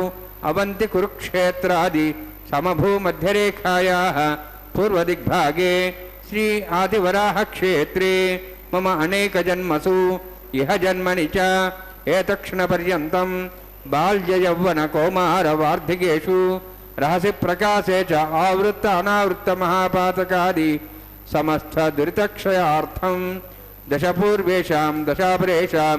अवंति कुरुक्षेत्रादि समभूमध्यरेखायाः पूर्वदिग्भागे श्री आदिवराह क्षेत्रे मम अनेक जन्मसु इह जन्मनि च एतक्षणपर्यन्तं बाल्य यौवन कौमार वार्धिकेषु रहसि प्रकाशे च आवृत्त अनावृत्त महापातकादि समस्त दुरितक्षयार्थं दशपूर्वेषां दशापरेषां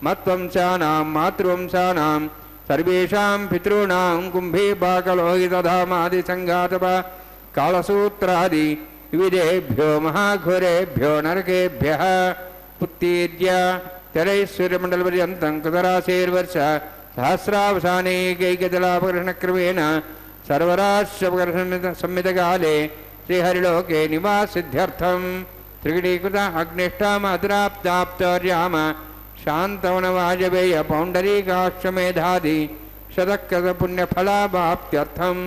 मत्वंशानां मातृवंशानां सर्वेषां पितॄणां कुम्भीपाकलोहितधामादि संघातप कालसूत्रादि विविधेभ्यो महाघोरेभ्यो नरकेभ्यः उत्तीर्य तिरैश्वर्यमण्डलपर्यन्तं कृतराशेर्वर्ष सहस्रावसाने कैकजलापकर्षणक्रमेण सर्वराश्यपकर्षणसंमितकाले श्रीहरिलोके निवासिद्ध्यर्थं त्रिगुणीकृत अग्निष्ठामधुराप्ताप्तर्याम शान्तवनवाजपेय पौण्डरीकाश्वमेधादि शतकृतपुण्यफलाभाप्त्यर्थम्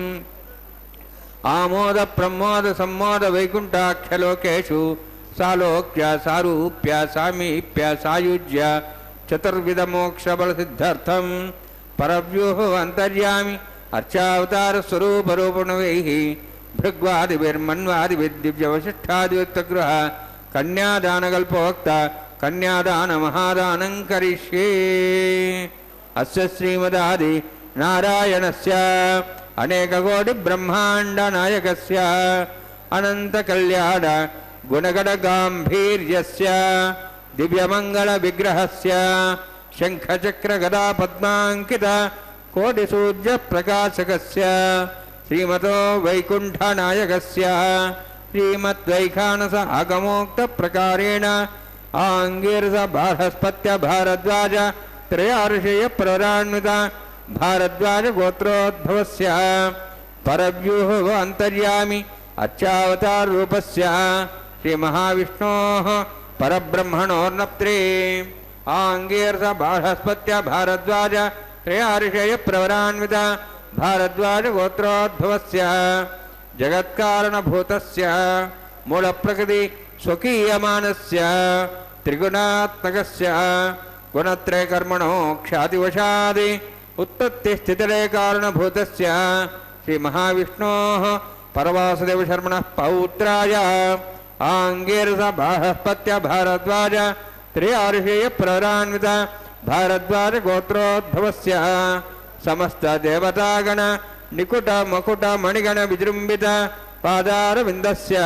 आमोद प्रमोद सम्मोद वैकुण्ठाख्यलोकेषु सालोक्य सारूप्य सामीप्य सायुज्य चतुर्विध मोक्षबलसिद्ध्यर्थं परव्यूह अन्तर्यामि अर्चावतार स्वरूप रूपणवैः भृग्वादिभिर्मन्वादिभिर्दिव्यवशिष्ठादियुक्तगृह कन्यादानकल्पोक्त कन्यादान महादानं करिष्ये अस्य श्रीमदादि नारायणस्य अनेककोटि ब्रह्मांड नायकस्य अनंत कल्याण गुणगण गांभीर्यस्य दिव्यमंगल विग्रहस्य शंखचक्र गदा पद्मांकित कोटिसूर्य प्रकाशकस्य श्रीमतो वैकुंठ नायकस्य श्रीमद्वैखानस आगमोक्त प्रकारेण आंगीरस बारहस्पत्य भारद्वाज त्रयार्षेय प्ररान्वित भारद्वाज गोत्रोद्भवस्य परव्यूह अंतर्यामि अर्चावतार रूपस्य श्री महाविष्णोः परब्रह्मणोर्नप्त्रे आंगीरस बारहस्पत्य भारद्वाज त्रयार्षेय प्रवरान्वित भारद्वाज गोत्रोद्भवस्य जगत्कारणभूतस्य मूलप्रकृति स्वकीयमानस्य त्रिगुणात्मकस्य गुणत्रयकर्मणो ख्यातिवशादि उत्पत्तिस्थितिलय कारणभूतस्य श्री महाविष्णोः परवासुदेवशर्मणः पौत्राय आंगीरस बारहस्पत्य भारद्वाज त्रयार्षेय प्ररान्वित भारद्वाज गोत्रोद्भवस्य समस्त देवतागण निकुट मकुट मणिगण विजृंभित पादारविन्दस्य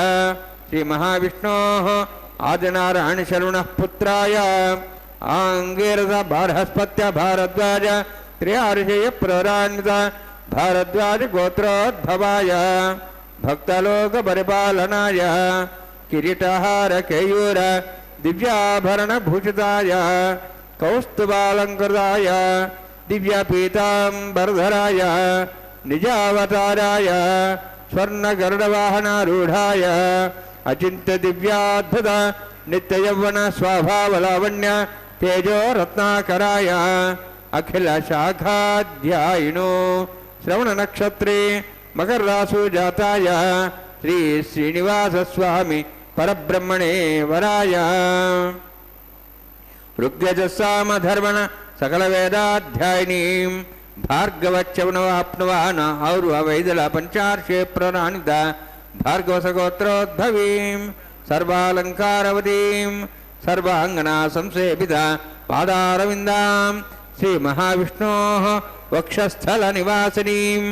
श्री महाविष्णोः आदिनारायण शर्मणः पुत्राय आंगीरस बृहस्पत्य भारद्वाज त्र्यार्षय प्ररान्वित भारद्वाज गोत्रोद्भवाय भक्तलोक परिपालनाय किरीटहार केयूर दिव्याभरण भूषिताय कौस्तुभालंकृताय दिव्यपीतांबरधराय निजावताराय स्वर्णगरुडवाहनारूढाय अचिन्त्य दिव्याद्भुत नित्ययौवन स्वभावलावण्य तेजो रत्नाकराय अखिल शाखाध्यायिनो श्रवण नक्षत्रे मकर रासु जाताय श्री श्रीनिवास स्वामी परब्रह्मणे वराय ऋग्यजस्साम धर्मण सकल वेदाध्यायिनीं भार्गवच्चवनवाप्नुवान और्ववैदल पंचार्षे प्रराणित भार्गवसगोत्रोद्भवीं सर्वालंकारवतीं सर्वांगना संसेविता पादारविन्दां श्री महाविष्णोः वक्षस्थल निवासिनीं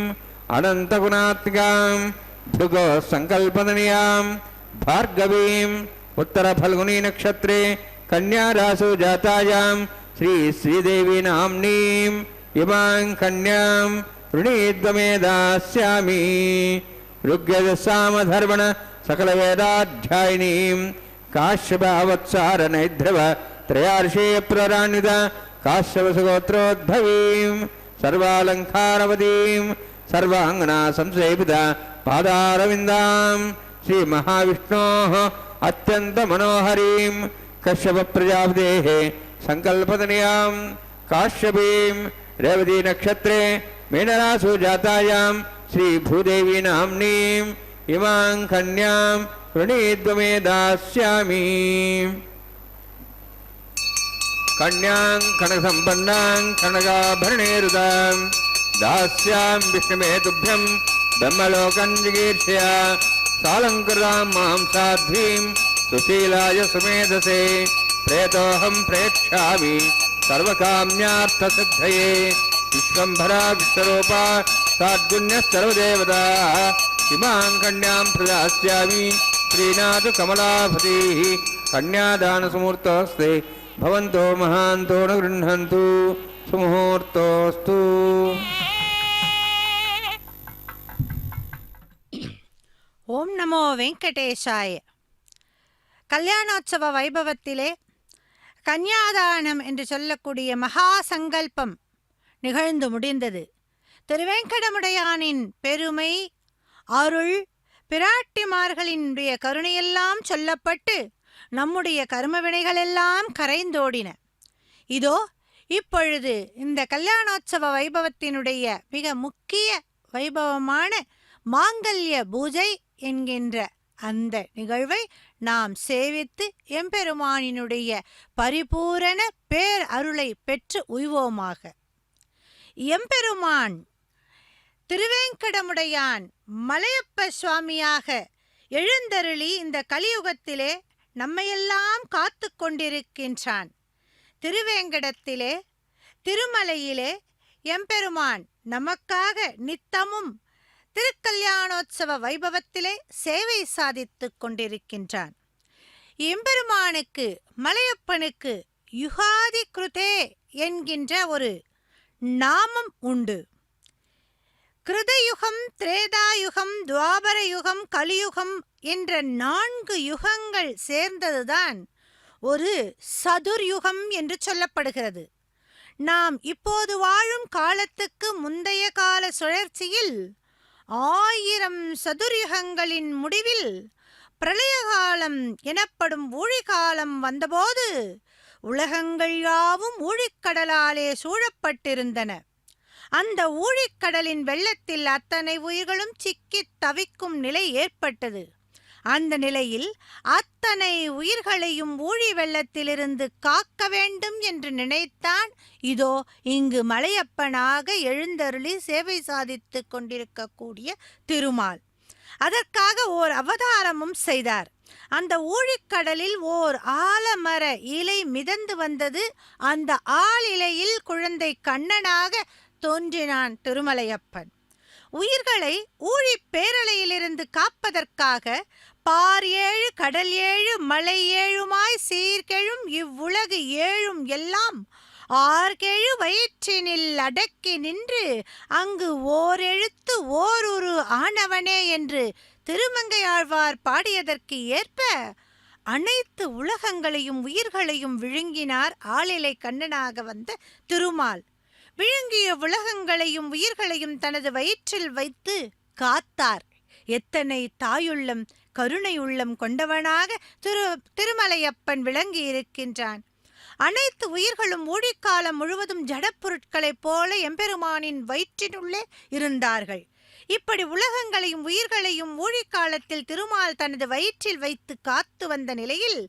अनन्तगुणात्मिकां भृगो संकल्पदनीयां भार्गवीं उत्तर फल्गुनी नक्षत्रे कन्या रासु जातायां श्री श्रीदेवी नाम्नीं इमां कन्यां ऋणीद्वमे दास्यामि ऋग्यजसामधर्मण सकल वेदाध्यायिनीं काश्यपावत्सार नैध्रव त्रयार्षे प्ररान्वित काश्यपसगोत्रोद्भवीं सर्वालंकारवतीं सर्वांगना संसेविता पादारविन्दां श्री महाविष्णोः अत्यंत मनोहरीं कश्यप प्रजापतेः संकल्पदनीयां काश्यपीं रेवती नक्षत्रे मीनरासु जातायां श्री भूदेवी नाम्नीं इमां कन्यां ऋणीद्वमे दास्यामि कन्यां कनकसम्पन्नां कनकाभरणेरुदां दास्यां विष्णुमे तुभ्यं ब्रह्मलोकं जिगीर्षया सालंकृतां मां साध्वीं सुशीलाय सुमेधसे प्रेतोऽहं प्रेक्ष्यामि सर्वकाम्यार्थसिद्धये विश्वम्भरा विश्वरूपा साद्गुण्यः इमां कन्यां प्रदास्यामि श्रीनाथ कमलापतिः कन्यादानसमुहूर्तोऽस्ते भवन्तो महान्तो न गृह्णन्तु सुमुहूर्तोऽस्तु ஓம் நமோ வெங்கடேஷாய. கல்யாணோற்சவ வைபவத்திலே கன்யாதானம் என்று சொல்லக்கூடிய மகா சங்கல்பம் நிகழ்ந்து முடிந்தது. திருவேங்கடமுடையானின் பெருமை, அருள், பிராட்டிமார்களினுடைய கருணையெல்லாம் சொல்லப்பட்டு நம்முடைய கர்மவினைகளெல்லாம் கரைந்தோடின. இதோ இப்பொழுது இந்த கல்யாணோற்சவ வைபவத்தினுடைய மிக முக்கிய வைபவமான மாங்கல்ய பூஜை என்கின்ற அந்த நிகழ்வை நாம் சேவித்து எம்பெருமானினுடைய பரிபூரண பேர் அருளை பெற்று உய்வோமாக. எம்பெருமான் திருவேங்கடமுடையான் மலையப்ப சுவாமியாக எழுந்தருளி இந்த கலியுகத்திலே நம்மையெல்லாம் காத்து கொண்டிருக்கின்றான். திருவேங்கடத்திலே திருமலையிலே எம்பெருமான் நமக்காக நித்தமும் திருக்கல்யாணோற்சவ வைபவத்திலே சேவை சாதித்துக் கொண்டிருக்கின்றான். எம்பெருமானுக்கு மலையப்பனுக்கு யுகாதி கிருதே என்கின்ற ஒரு நாமம் உண்டு. கிருதயுகம், திரேதாயுகம், துவாபர யுகம், கலியுகம் என்ற 4 யுகங்கள் சேர்ந்ததுதான் ஒரு சதுர்யுகம் என்று சொல்லப்படுகிறது. நாம் இப்போது வாழும் காலத்துக்கு முந்தைய கால சுழற்சியில் 1000 சதுர்யுகங்களின் முடிவில் பிரளயகாலம் எனப்படும் ஊழிகாலம் வந்தபோது உலகங்கள் யாவும் ஊழிக்கடலாலே சூழப்பட்டிருந்தன. அந்த ஊழிக்கடலின் வெள்ளத்தில் அத்தனை உயிர்களும் சிக்கித் தவிக்கும் நிலை ஏற்பட்டது. அந்த நிலையில் அத்தனை உயிர்களையும் ஊழி வெள்ளத்திலிருந்து காக்க வேண்டும் என்று நினைத்தான் இதோ இங்கு மலையப்பனாக எழுந்தருளி சேவை சாதித்து கொண்டிருக்கக்கூடிய திருமால். அதற்காக ஓர் அவதாரமும் செய்தார். அந்த ஊழிக்கடலில் ஓர் ஆலமர இலை மிதந்து வந்தது. அந்த ஆளிலையில் குழந்தை கண்ணனாக தோன்றினான் திருமலையப்பன். உயிர்களை ஊழி பேரலையிலிருந்து காப்பதற்காக பார் ஏழு கடல் ஏழு மலை ஏழுமாய் சீர்கெழும் இவ்வுலகு ஏழும் எல்லாம் ஆர்கெழு வயிற்றினில் அடக்கி நின்று அங்கு ஓரெழுத்து ஓருரு ஆனவனே என்று திருமங்கையாழ்வார் பாடியதற்கு ஏற்ப அனைத்து உலகங்களையும் உயிர்களையும் விழுங்கினார் ஆளிலை கண்ணனாக வந்த திருமால். விழுங்கிய உலகங்களையும் உயிர்களையும் தனது வயிற்றில் வைத்து காத்தார். எத்தனை தாயுள்ளம் கருணை உள்ளம் கொண்டவனாக திருமலையப்பன் விளங்கி இருக்கின்றான். அனைத்து உயிர்களும் ஊழிக்காலம் முழுவதும் ஜடப்பொருட்களைப் போல எம்பெருமானின் வயிற்றினுள்ளே இருந்தார்கள். இப்படி உலகங்களையும் உயிர்களையும் ஊழிக்காலத்தில் திருமால் தனது வயிற்றில் வைத்து காத்து வந்த நிலையில்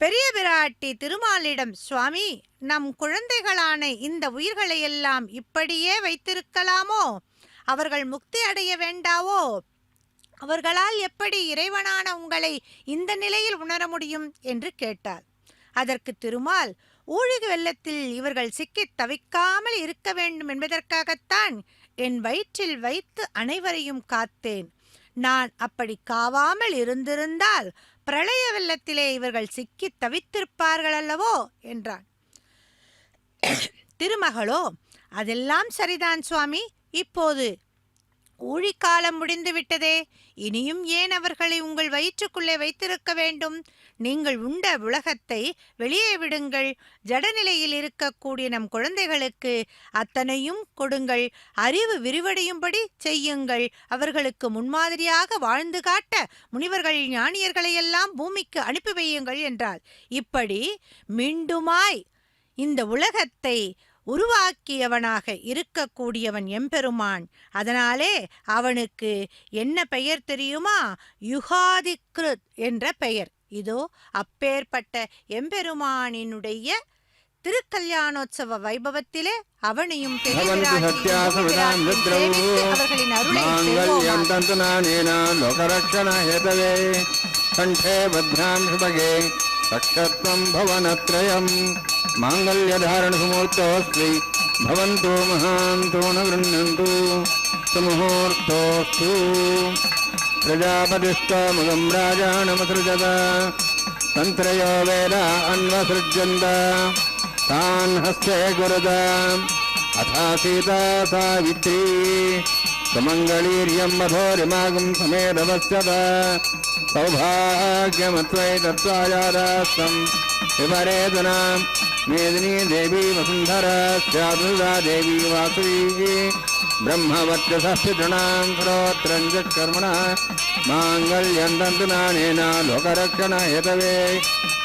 பெரிய பிராட்டி திருமாலிடம், சுவாமி, நம் குழந்தைகளான இந்த உயிர்களையெல்லாம் இப்படியே வைத்திருக்கலாமோ? அவர்கள் முக்தி அடைய வேண்டாவோ? அவர்களால் எப்படி இறைவனான உங்களை இந்த நிலையில் உணர முடியும் என்று கேட்டார். அதற்கு திருமால், ஊழிகு வெள்ளத்தில் இவர்கள் சிக்கித் தவிக்காமல் இருக்க வேண்டும் என்பதற்காகத்தான் என் வயிற்றில் வைத்து அனைவரையும் காத்தேன். நான் அப்படி காவாமல் இருந்திருந்தால் பிரளய வெள்ளத்திலே இவர்கள் சிக்கித் தவித்திருப்பார்கள் அல்லவோ என்றான். திருமகளோ, அதெல்லாம் சரிதான் சுவாமி, இப்போது ஊழிக்காலம் முடிந்து விட்டதே, இனியும் ஏன் அவர்களை உங்கள் வயிற்றுக்குள்ளே வைத்திருக்க வேண்டும்? நீங்கள் உண்ட உலகத்தை வெளியே விடுங்கள். ஜடநிலையில் இருக்கக்கூடிய நம் குழந்தைகளுக்கு அத்தனையும் கொடுங்கள். அறிவு விரிவடையும்படி செய்யுங்கள். அவர்களுக்கு முன்மாதிரியாக வாழ்ந்து காட்ட முனிவர்கள் ஞானியர்களையெல்லாம் பூமிக்கு அனுப்பி வையுங்கள் என்றார். இப்படி மீண்டுமாய் இந்த உலகத்தை உருவாக்கியவனாக இருக்கக்கூடியவன் எம்பெருமான். அதனாலே அவனுக்கு என்ன பெயர் தெரியுமா? யுகாதிக்ருத் என்ற பெயர். இதோ அப்பேற்பட்ட எம்பெருமானினுடைய திருக்கல்யாணோத்சவ வைபவத்திலே அவனையும் அவர்களின் அருளை சக்ஷத்வம் பவனத்ரயம் மாங்கல்யதாரணசுமூர்த்தோஸ்தி பவந்தோ மகாந்தோ ந விருண்ணந்து சுமுகூர்த்தோஸ்து. பிரஜாபதிஸ்தமுகம் ராஜானமசృజத தந்திரயோ வேத அன்வசృஜ்யந்த தான் ஹஸ்தே குருத அதா சீதா சாவித்ரி சுமங்களீர்யம் மதோரிமாகும் சமேதவஸ்யத சௌபாகியமத்வை தத்வாயாதாஸ்தம் விபரேதனாம் மேதினி தேவி வசுந்தரா ஸ்யாதுதா தேவி வாசுவி பிரம்மவர்ச்சசஸ்திரணாம் ஸ்ரோத்ரஞ்சக்கர்மணா மாங்கல்யம் தந்துநானேன லோகரக்ஷண ஹேதவே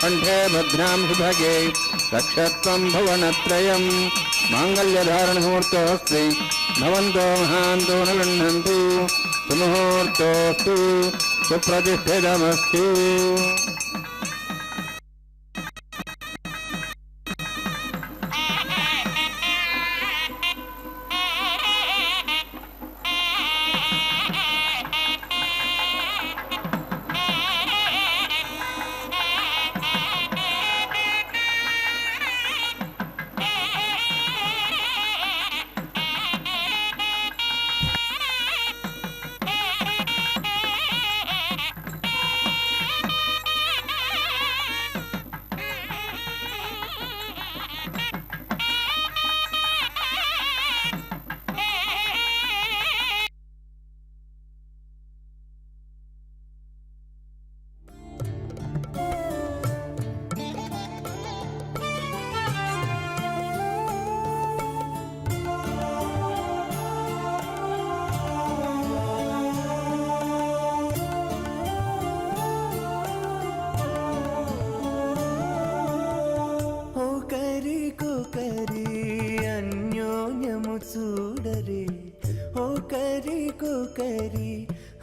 கண்டே பத்ராம் சுபகே ரக்ஷத்வம் பவனத்ரயம் மாங்கல்யதாரணமுகூர்த்தோஸ்தி பவந்தோ மகாந்தோ ந விண்ணந்து சுமுகூர்த்தோஸ்து சுப்ரதிஷ்டிதமஸ்து.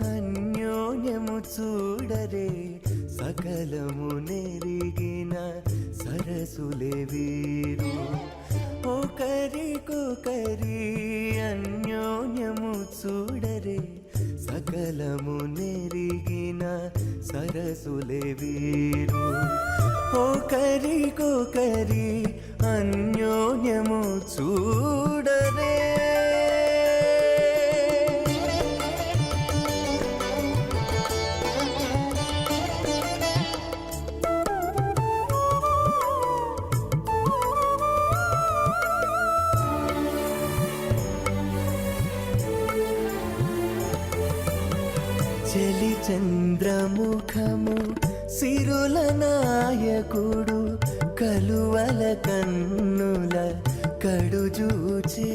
అన్యోన్యము చూడరే సకలము నెరిగిన సరసులే వీరు ఒకరికొకరి అన్యోన్యము చూడరే సకలము నెరిగిన సరసులే వీరు ఒకరికొకరి అన్యోన్యము చూడరే చలి చంద్రముఖము సిరుల నాయకుడు కలువల కన్నుల కడుజూచే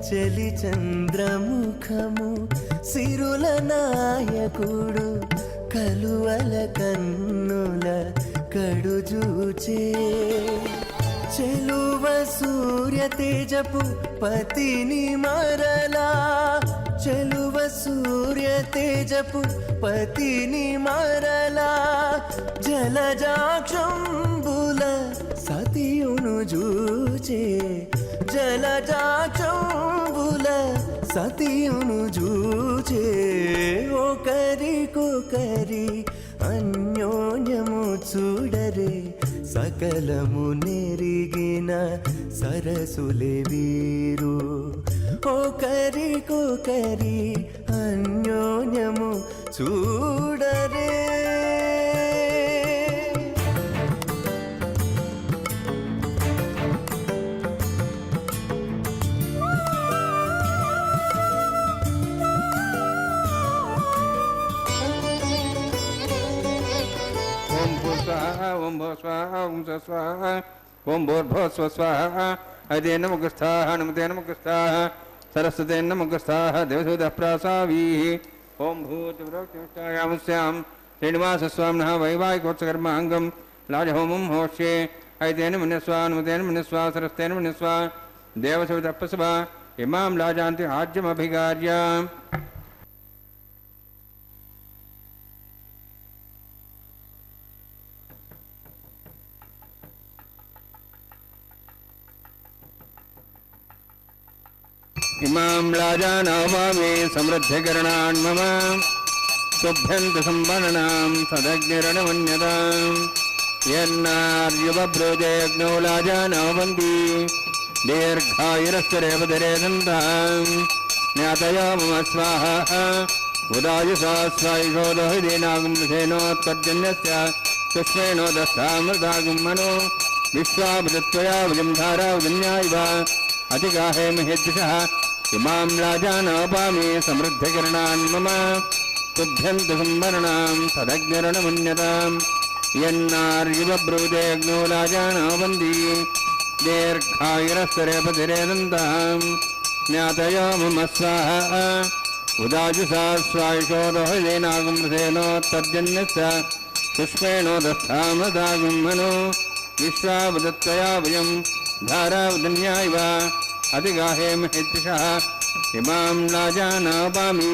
చలి చంద్రముఖము సిరుల నాయకుడు కలువల కన్నుల కడుజూచే చెలువ సూర్య తేజపు పతిని మరలా చెలువ సూర్య తేజపు పతిని మరలా జలజాక్షంబుల సతియును జూచే జలజాక్షంబుల సతియును జూచే ఒకరికొకరి అన్యోన్యము చూడరే సకలము నెరిగిన సరసులే వీరు ఒకరికొకరి అన్యోన్యము చూడరే ఓం భో స్వాహ ఓం స్వాహ ఓం భూర్భో స్వాహ అదే నమః హనుమతే నమః సరస్వతే నమః దేవసూత ప్రాసావీ ఓం భూతివ్రోక్తియామస్యాం శ్రీనివాసస్వామినః వైవాహికోత్సకర్మాంగం లాజహోమం హోష్యే ఐతేన మన్యస్వ హనుమతేన మన్యస్వ సరస్వతేన మన్యస్వ దేవసూత ప్రసవ ఇమాం లాజాంతి ఆజ్యమభిగార్య ఇమాం లాజానామామి సమృద్ధికరణాన్ మమ శుభ్యంత సంవరణాం సదగ్నిరణమన్యతాం యన్నార్యువబ్రోజయజ్ఞో లాజానావంతి దీర్ఘాయురస్వరేపదరేదంతాం జ్ఞాతయో మమ స్వాహ ఉదాయుషా స్వాయుషోదహిదేనాగం రథేనోత్పర్జన్యస్య సుష్మేణోదస్తామృతాగం మనో విశ్వాభృత్వయా విజం ధారావజన్యాయివ అతిగాహే మహేద్దిశః ఇమాం లాజానాపామి సమృద్ధికరణాన్ మమ శుభ్యంత సంవరణాం సదగ్నిరణమన్యతాం యన్నార్యువబ్రూదేగ్నో లాజానావంతి దీర్ఘాయురస్వరేపతిరేదంతాం జ్ఞాతయో మమ స్వాహ ఉదాజుషా స్వాయుషోదహిదేనాగం రథేనోత్పర్జన్యస్య సుష్మేణోదస్తామృతాగం మనో విశ్వావదత్వయా వయం ధారావదన్యాయివ అతిగాహే మహేద్దిశః ఇమాం లాజానాపామి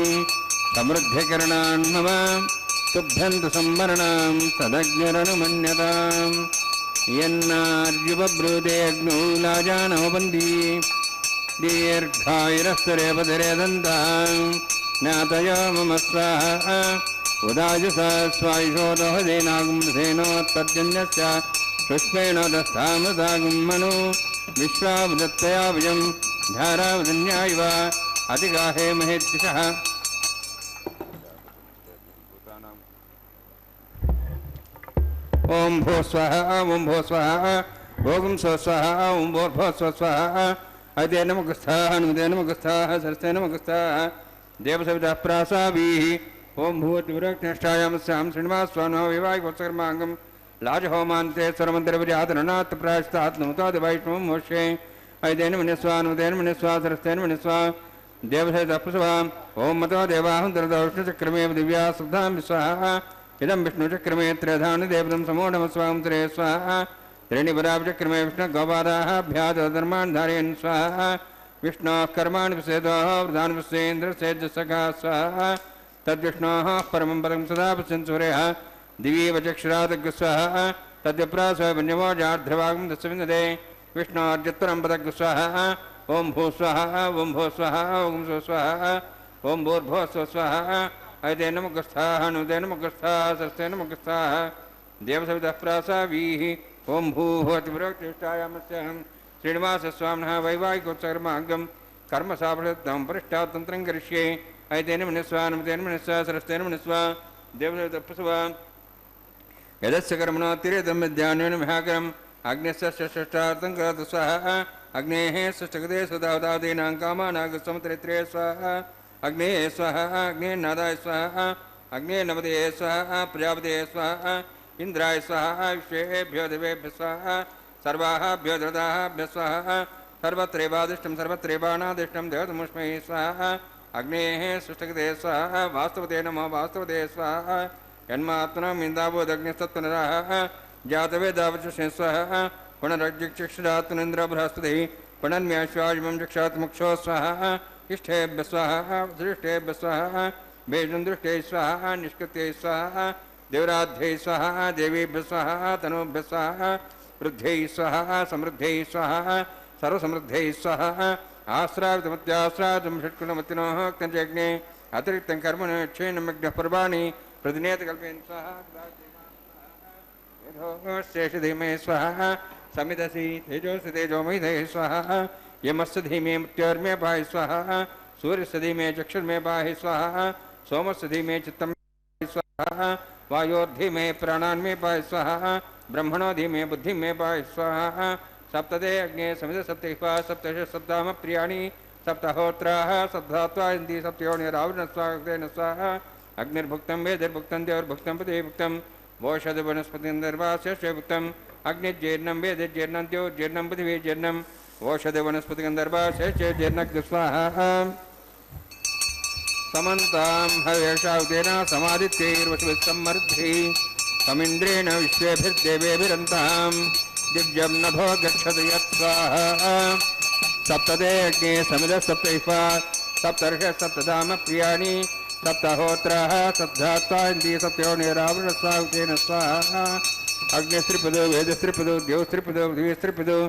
సమృద్ధికరణాన్ మమ శుభ్యంత సంవరణాం సదగ్నిరణమన్యతాం యన్నార్యువబ్రూదేగ్నో లాజానావంతి దీర్ఘాయురస్వరేపతిరేదంతాం జ్ఞాతయో మమ స్వాహ ఉదాజుషా స్వాయుషోదహిదేనాగం రథేనోత్పర్జన్యస్య సుష్మేణోదస్తామృతాగం మనో విశ్వావదత్వయా వయం ధారావదన్యాయివ అతిగాహే మహేద్దిశః ఓం భూ స్వః ఓం భూ స్వః భోగం స్వస్వః ఓం భూర్భో స్వస్వః అదే నమః హనుమతే నమః సరస్వతే నమః దేవసవితా ప్రాసావీ ఓం భూతివ్రోక్తిష్టాయామస్యాం శ్రీనివాసస్వామినః వైవాహికోత్సకర్మాంగం లాజహోమాంతే స్వరమంత్రవిజాతనాత్ ప్రాయశ్చాత్నముతాది వైష్ణవం మోక్షే ఐదేన మన్యస్వ హనుమతేన మన్యస్వ సరస్వతేన మన్యస్వ దేవసవితా ప్రసవ ఓం మతో దేవాహం విష్ణుచక్రమే దివ్యా శ్రద్ధాం విశ్వాహ ఇదం విష్ణుచక్రమే త్రేధాని దేవతం సమో నమస్వాం త్రే స్వాహ త్రేణిపరాచక్రమే విష్ణుగోపాదాభ్యాధర్మాన్ ధారయన్ స్వాహ విష్ణో కర్మాణి విసేదో వృధాన్ విశ్వేంద్రసేజసఖా స్వాహ తద్విష్ణోః పరమం పదం సదా పశ్యన్ సూర్యః దివీవ చక్షురాదగ్గు స్వాహ తద్విప్రాస్వన్యమో జార్ధ్రవాగం దశవిందదే విష్ణోర్జత్వరం పదగ్గు స్వాహ ఓం భూ స్వాహ ఓం భూ స్వాహ ఓం స్వాహ ఓం భూర్భో స్వాహ ఐతే నమః హనుమతే నమః సరస్వతే నమః దేవసవితా ప్రాసావీ ఓం భూతివ్రోక్తిష్టాయామస్యాం శ్రీనివాసస్వామినః వైవాహికోత్సకర్మాంగం కర్మ సాఫలత్వం పరిష్టాతంత్రం కరిష్యే ఐతేన మన్యస్వ హనుమతేన మన్యస్వ సరస్వతేన మన్యస్వ దేవసవితా ప్రసవ యదస్య కర్మణో తిరేదం విద్యాన్వేన మహాకరం అగ్నిస్య షష్టార్థం కరోతు స్వాహ అగ్నేః షష్ఠగతే సుదావతాదీనాం కామానాగ సముద్రత్రే స్వాహ अग्ने स्वाहा अग्नेनादाय स्वाहा अग्ने नमदे स्वाहा प्रजापते स्वाहा इंद्राय स्वाहा विश्वेभ्यो देवेभ्यः स्वाहा सर्वाभ्यो ददाभ्यः स्वाहा सर्वत्रैवादिष्टं सर्वत्रैवानादिष्टं देवतमुष्मै स्वाहा अग्नेः सृष्टगते स्वाहा वास्तवते नमो वास्तवते स्वाहा यन्मात्मनम् इन्दावोदग्निस्तत्पुनराः जातवेदावचुषे स्वाहा पुनरज्जिक्षुरात्मनिन्द्र बृहस्पतिः पुनर्म्याश्वाजिमं चक्षात् मुक्षो स्वाहा इष्टेभ्य स्वाहा दृष्टेभ्य स्वाहा वेदुन्दृष्टे स्वाहा निष्कृत्यै स्वाहा देवराध्यै स्वाहा देवीभ्य स्वाहा तनूभ्य स्वाहा वृद्ध्यै स्वाहा समृद्ध्यै स्वाहा सर्वसमृद्ध्यै स्वाहा आश्रावितमत्याश्रावितं षट्कुलमतिनोः क्तञ्चग्ने अतिरिक्तं कर्मण क्षेणमग्नः पर्वाणि प्रतिनेतकल्पेन स्वाहा शेषधीमे स्वाहा समिदसि तेजोसि तेजोमयिधे स्वाहा यमस्य धीमे मृत्योर्मे पाहि स्वाहा सूर्यस्य धीमे चक्षुर्मे पाहि स्वाहा सोमस्य धीमे चित्तं स्वाहा वायोर्धीमे प्राणान्मे पाहि स्वाहा ब्रह्मणो धीमे बुद्धिमे पाहि स्वाहा सप्तदे अग्ने समिद सप्तैः सप्तश सप्ताम प्रियाणि सप्तहोत्राः सप्तात्वा इन्दी सप्तयोनिरावृण स्वागतेन स्वाहा अग्निर्भुक्तं वेदिर्भुक्तं देवर्भुक्तं पतिभुक्तं वोषध वनस्पतिगन्धर्वास्य अग्निर्जीर्णं वेदिर्जीर्णं द्योर्जीर्णं पृथिवीर्जीर्णं वोषध वनस्पतिगन्धर्वास्य जीर्णग् स्वाहा समन्तां हवेशावतेन समादित्यैर्वशुभिस्सम्मर्द्धि तमिन्द्रेण विश्वेभिर्देवेभिरन्तां दिव्यं नभो गच्छतु यत् स्वाहा सप्तदे अग्ने समिदः सप्तैः सप्तर्षः सप्तधाम प्रियाणि सप्तहोत्राः सप्तात्वा इन्दी सप्तयोनिरावृण स्वाहुतेन स्वाहा अग्निस्त्रिपदो वेदस्त्रिपदो द्यौस्त्रिपदो पृथिवीस्त्रिपदो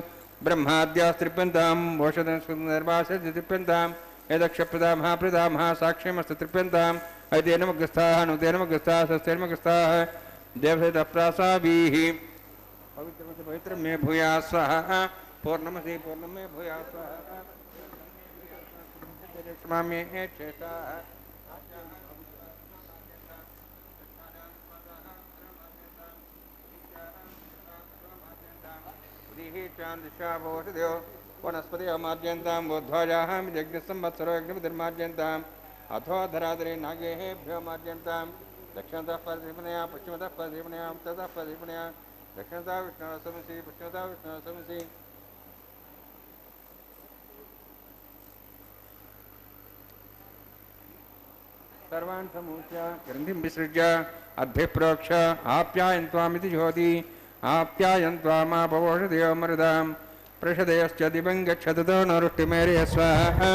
ब्रह्माद्यास्त्रिप्यन्तां वोषधन्स्पन्दर्भाषद्यतिप्यन्तां यदक्षप्रदा महाप्रदा महासाक्ष्यमस्तु तृप्यन्ताम् ऐतेनमग्रस्थाः नुतेनमग्रस्थाः स्वस्तेनमग्रस्थाः देवसेतप्रासाभिः पवित्रमसि पवित्रं मे भूया स्वाहा पूर्णमसि पूर्णं मे भूया स्वाहा क्षमा मे चेष्टाः चांदशाभोषदेव वनस्पति अमार्जयन्तां बोध्वाजाः यज्ञसंवत्सरो यज्ञपतिर्मार्जयन्ताम् अथो धराधरे नागेभ्यो मार्जयन्तां दक्षिणतः परदीपनया पश्चिमतः परदीपनया उत्तरतः परदीपनया दक्षिणतः विष्णुसमसि पश्चिमतः विष्णुसमसि सर्वान् समूह्य ग्रन्थिं विसृज्य अद्भिप्रोक्ष आप्यायन्त्वामिति ज्योति आप्यायन्त्वामापवोषदेवमृदां प्रषदयश्च दिवं गच्छततो नरुष्टिमेरे स्वाहा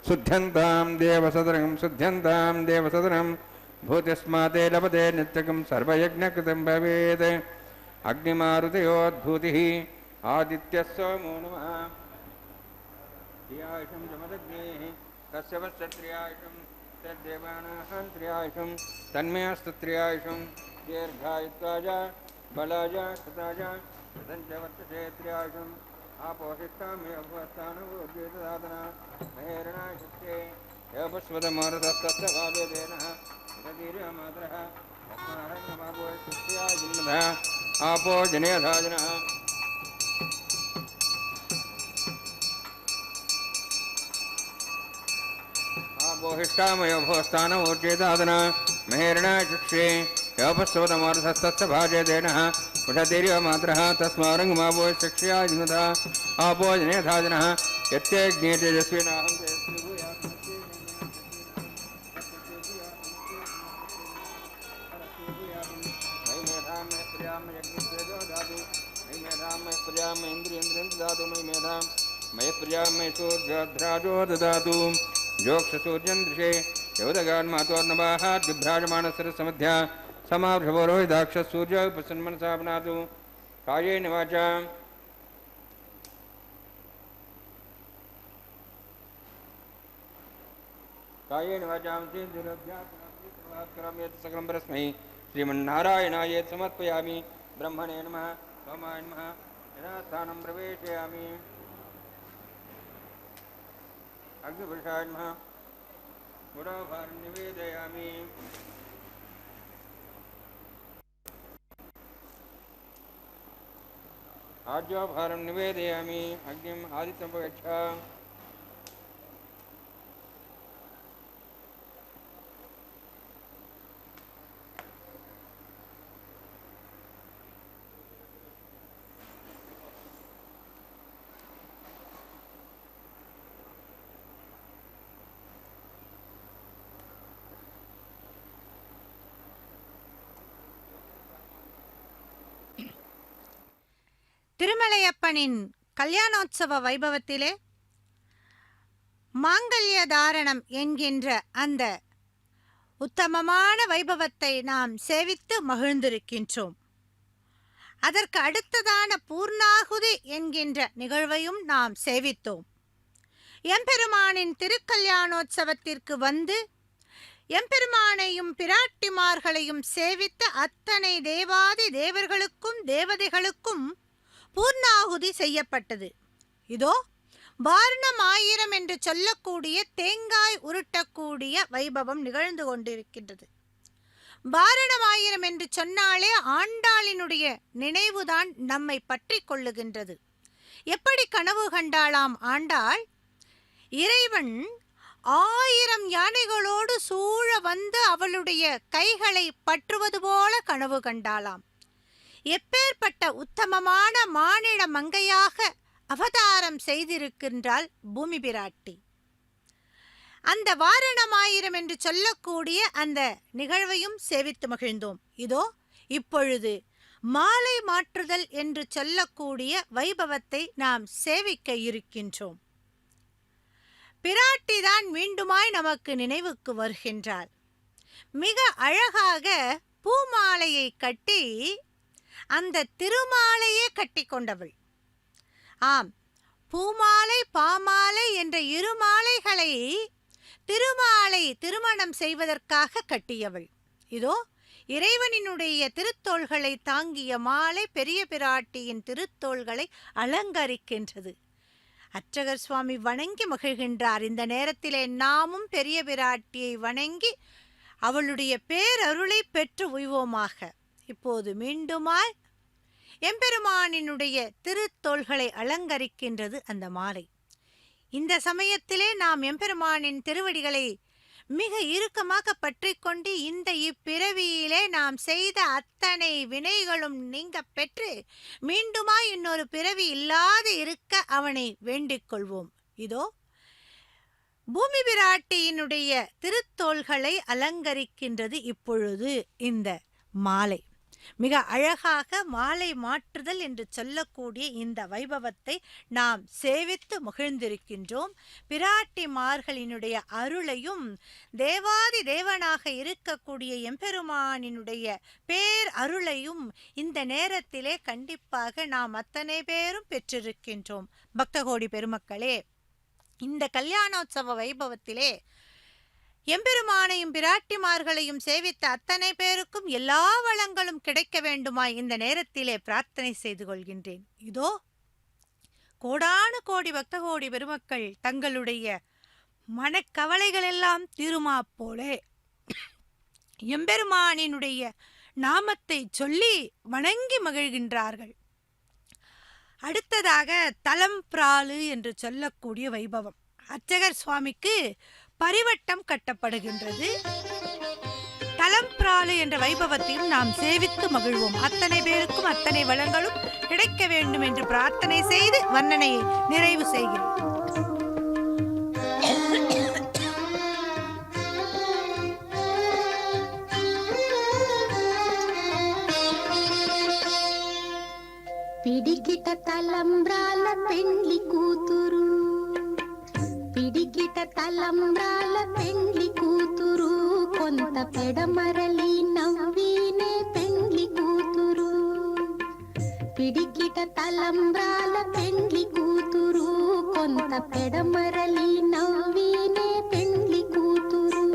शुद्ध्यन्तां देवसदनं भूतिस्माते लभते नित्यकं सर्वयज्ञकृतं भवेत् अग्निमारुतयोद्भूतिः आदित्यः सोमो नमः त्रियायुषं जमदग्नेः कश्यपश्च त्रियायुषं तद्देवानाः त्रियायुषं तन्मे अस्तु त्रियायुषं दीर्घायुत्वाज बलाज कृताज कृतं च वर्तते त्रियायुषम् आपोषिष्ठामि अभवस्थानवोद्वेतदादना महेरणाय शक्ये योपस्वदमोरतस्तस्य भावेदेनः दीर्घमात्रः तस्मारण्यमापोषिष्ठ्याजिन्नधः आपो जनेधाजनः आपोषिष्ठामयो भवस्थानवोद्वेतदादना महेरणाय शक्ये योपस्वदमोरतस्तस्य भावेदेनः पुषदीर्घमात्रः तस्मारङ्गमापो शक्ष्याजिन्नधः आपो जनेधाजनः यत्ते ज्ञे तेजस्विनाहं मयि प्रिया मयि सूर्योध्राजो ददातु जोक्षसूर्यं दृशे योदगान्मातोर्नवाः दिभ्राजमानसरसमध्या समाभ्रवरोहिदाक्षसूर्य उपसन्मनसा पुनातु कायेन वाचा कायेन वाचां सकलं परस्मै श्रीमन्नारायणाय समर्पयामि ब्रह्मणे नमः सोमाय नमः यथास्थानं प्रवेशयामि अग्निपुरुषाय नमः गुडोभारं निवेदयामि आज्योभारं निवेदयामि अग्निम् आदित्यमुपगच्छ திருமலையப்பனின் கல்யாணோத்சவ வைபவத்திலே மாங்கல்ய தாரணம் என்கின்ற அந்த உத்தமமான வைபவத்தை நாம் சேவித்து மகிழ்ந்திருக்கின்றோம். அதற்கு அடுத்ததான பூர்ணாகுதி என்கின்ற நிகழ்வையும் நாம் சேவித்தோம். எம்பெருமானின் திருக்கல்யாணோத்சவத்திற்கு வந்து எம்பெருமானையும் பிராட்டிமார்களையும் சேவித்த அத்தனை தேவாதி தேவர்களுக்கும் தேவதைகளுக்கும் பூர்ணாகுதி செய்யப்பட்டது. இதோ வாரணம் 1000 என்று சொல்லக்கூடிய தேங்காய் உருட்டக்கூடிய வைபவம் நிகழ்ந்து கொண்டிருக்கின்றது. வாரணம் 1000 என்று சொன்னாலே ஆண்டாளினுடைய நினைவுதான் நம்மை பற்றி கொள்ளுகின்றது. எப்படி கனவு கண்டாளாம் ஆண்டாள்? இறைவன் 1000 யானைகளோடு சூழ வந்து அவளுடைய கைகளை பற்றுவது போல கனவு கண்டாளாம். எப்பேற்பட்ட உத்தமமான மானிட மங்கையாக அவதாரம் செய்திருக்கின்றாள் பூமி பிராட்டி. அந்த வாரணம் 1000 என்று சொல்லக்கூடிய அந்த நிகழ்வையும் சேவித்து மகிழ்ந்தோம். இதோ இப்பொழுது மாலை மாற்றுதல் என்று சொல்லக்கூடிய வைபவத்தை நாம் சேவிக்க இருக்கின்றோம். பிராட்டிதான் மீண்டுமாய் நமக்கு நினைவுக்கு வருகின்றாள். மிக அழகாக பூமாலையை கட்டி அந்த திருமாலையே கட்டி கொண்டவள். ஆம், பூமாலை பாமாலை என்ற 2 மாலைகளை திருமாலை திருமணம் செய்வதற்காக கட்டியவள். இதோ இறைவனினுடைய திருத்தோள்களை தாங்கிய மாலை பெரிய பிராட்டியின் திருத்தோள்களை அலங்கரிக்கின்றது. அர்ச்சகர் சுவாமி வணங்கி மகிழ்கின்றார். இந்த நேரத்திலே நாமும் பெரிய பிராட்டியை வணங்கி அவளுடைய பேரருளை பெற்று உய்வோமாக. இப்போது மீண்டுமாய் எம்பெருமானினுடைய திருத்தோள்களை அலங்கரிக்கின்றது அந்த மாலை. இந்த சமயத்திலே நாம் எம்பெருமானின் திருவடிகளை மிக இறுக்கமாக பற்றி கொண்டு இந்த இப்பிறவியிலே நாம் செய்த அத்தனை வினைகளும் நீங்க பெற்று மீண்டுமாய் இன்னொரு பிறவி இல்லாது இருக்க அவனை வேண்டிக் கொள்வோம். இதோ பூமி பிராட்டியினுடைய திருத்தோள்களை அலங்கரிக்கின்றது இப்பொழுது இந்த மாலை. மிக அழகாக மாலை மாற்றுதல் என்று சொல்லக்கூடிய இந்த வைபவத்தை நாம் சேவித்து மகிழ்ந்திருக்கின்றோம். பிராட்டிமார்களினுடைய அருளையும் தேவாதி தேவனாக இருக்கக்கூடிய எம்பெருமானினுடைய பேர் அருளையும் இந்த நேரத்திலே கண்டிப்பாக நாம் அத்தனை பேரும் பெற்றிருக்கின்றோம். பக்தகோடி பெருமக்களே, இந்த கல்யாணோத்சவ வைபவத்திலே எம்பெருமானையும் பிராட்டிமார்களையும் சேவித்த அத்தனை பேருக்கும் எல்லா வளங்களும் கிடைக்க வேண்டுமாய் இந்த நேரத்திலே பிரார்த்தனை செய்து கொள்கின்றேன். இதோ கோடானு கோடி பக்தகோடி பெருமக்கள் தங்களுடைய மனக்கவலைகள் எல்லாம் தீருமா போலே எம்பெருமானினுடைய நாமத்தை சொல்லி வணங்கி மகிழ்கின்றார்கள். அடுத்ததாக தலம்பிராலு என்று சொல்லக்கூடிய வைபவம். அர்ச்சகர் சுவாமிக்கு பரிவட்டம் கட்டப்படுகின்றது. தலம்பிராலு என்ற வைபவத்தையும் நாம் சேவித்து மகிழ்வோம். அத்தனை பேருக்கும் அத்தனை வளங்களும் கிடைக்க வேண்டும் என்று பிரார்த்தனை செய்து வர்ணனையை நிறைவு செய்கிறோம். పిడికిట తలంబ్రాల పెండ్లి కూతురు, పిడికిట తలంబ్రాల పెండ్లి కూతురు, కొంత పెడమరలి నవ్వినే పెండ్లి కూతురు. పిడికిట తలంబ్రాల పెండ్లి కూతురు, కొంత పెడమరలి నవ్వినే పెండ్లి కూతురు.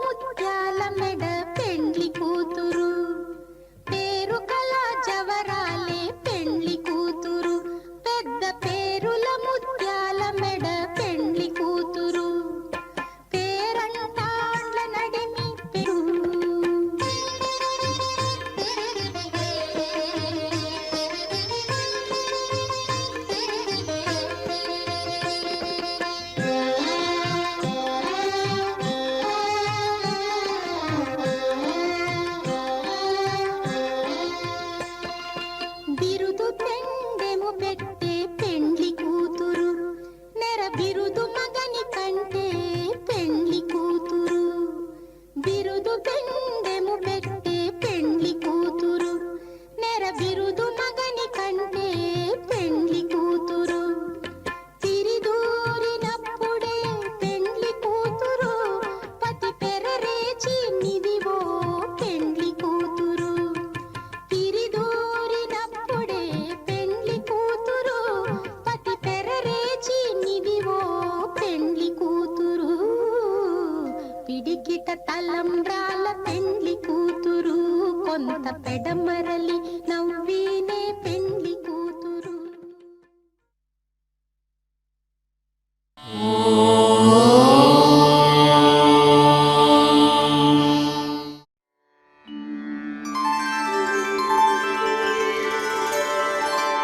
ముత్యాల మెడ పెండ్లి కూతురు.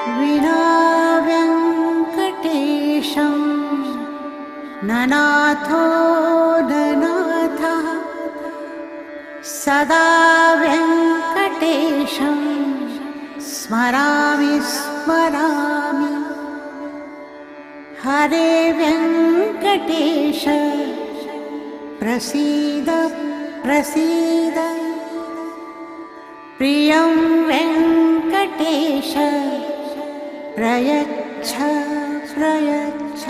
विना वेङ्कटेशं ननाथो ननाथः सदा वेङ्कटेशं स्मरामि स्मरामि हरे वेङ्कटेश प्रसीद प्रसीद प्रियं वेङ्कटेश प्रयच्छ प्रयच्छ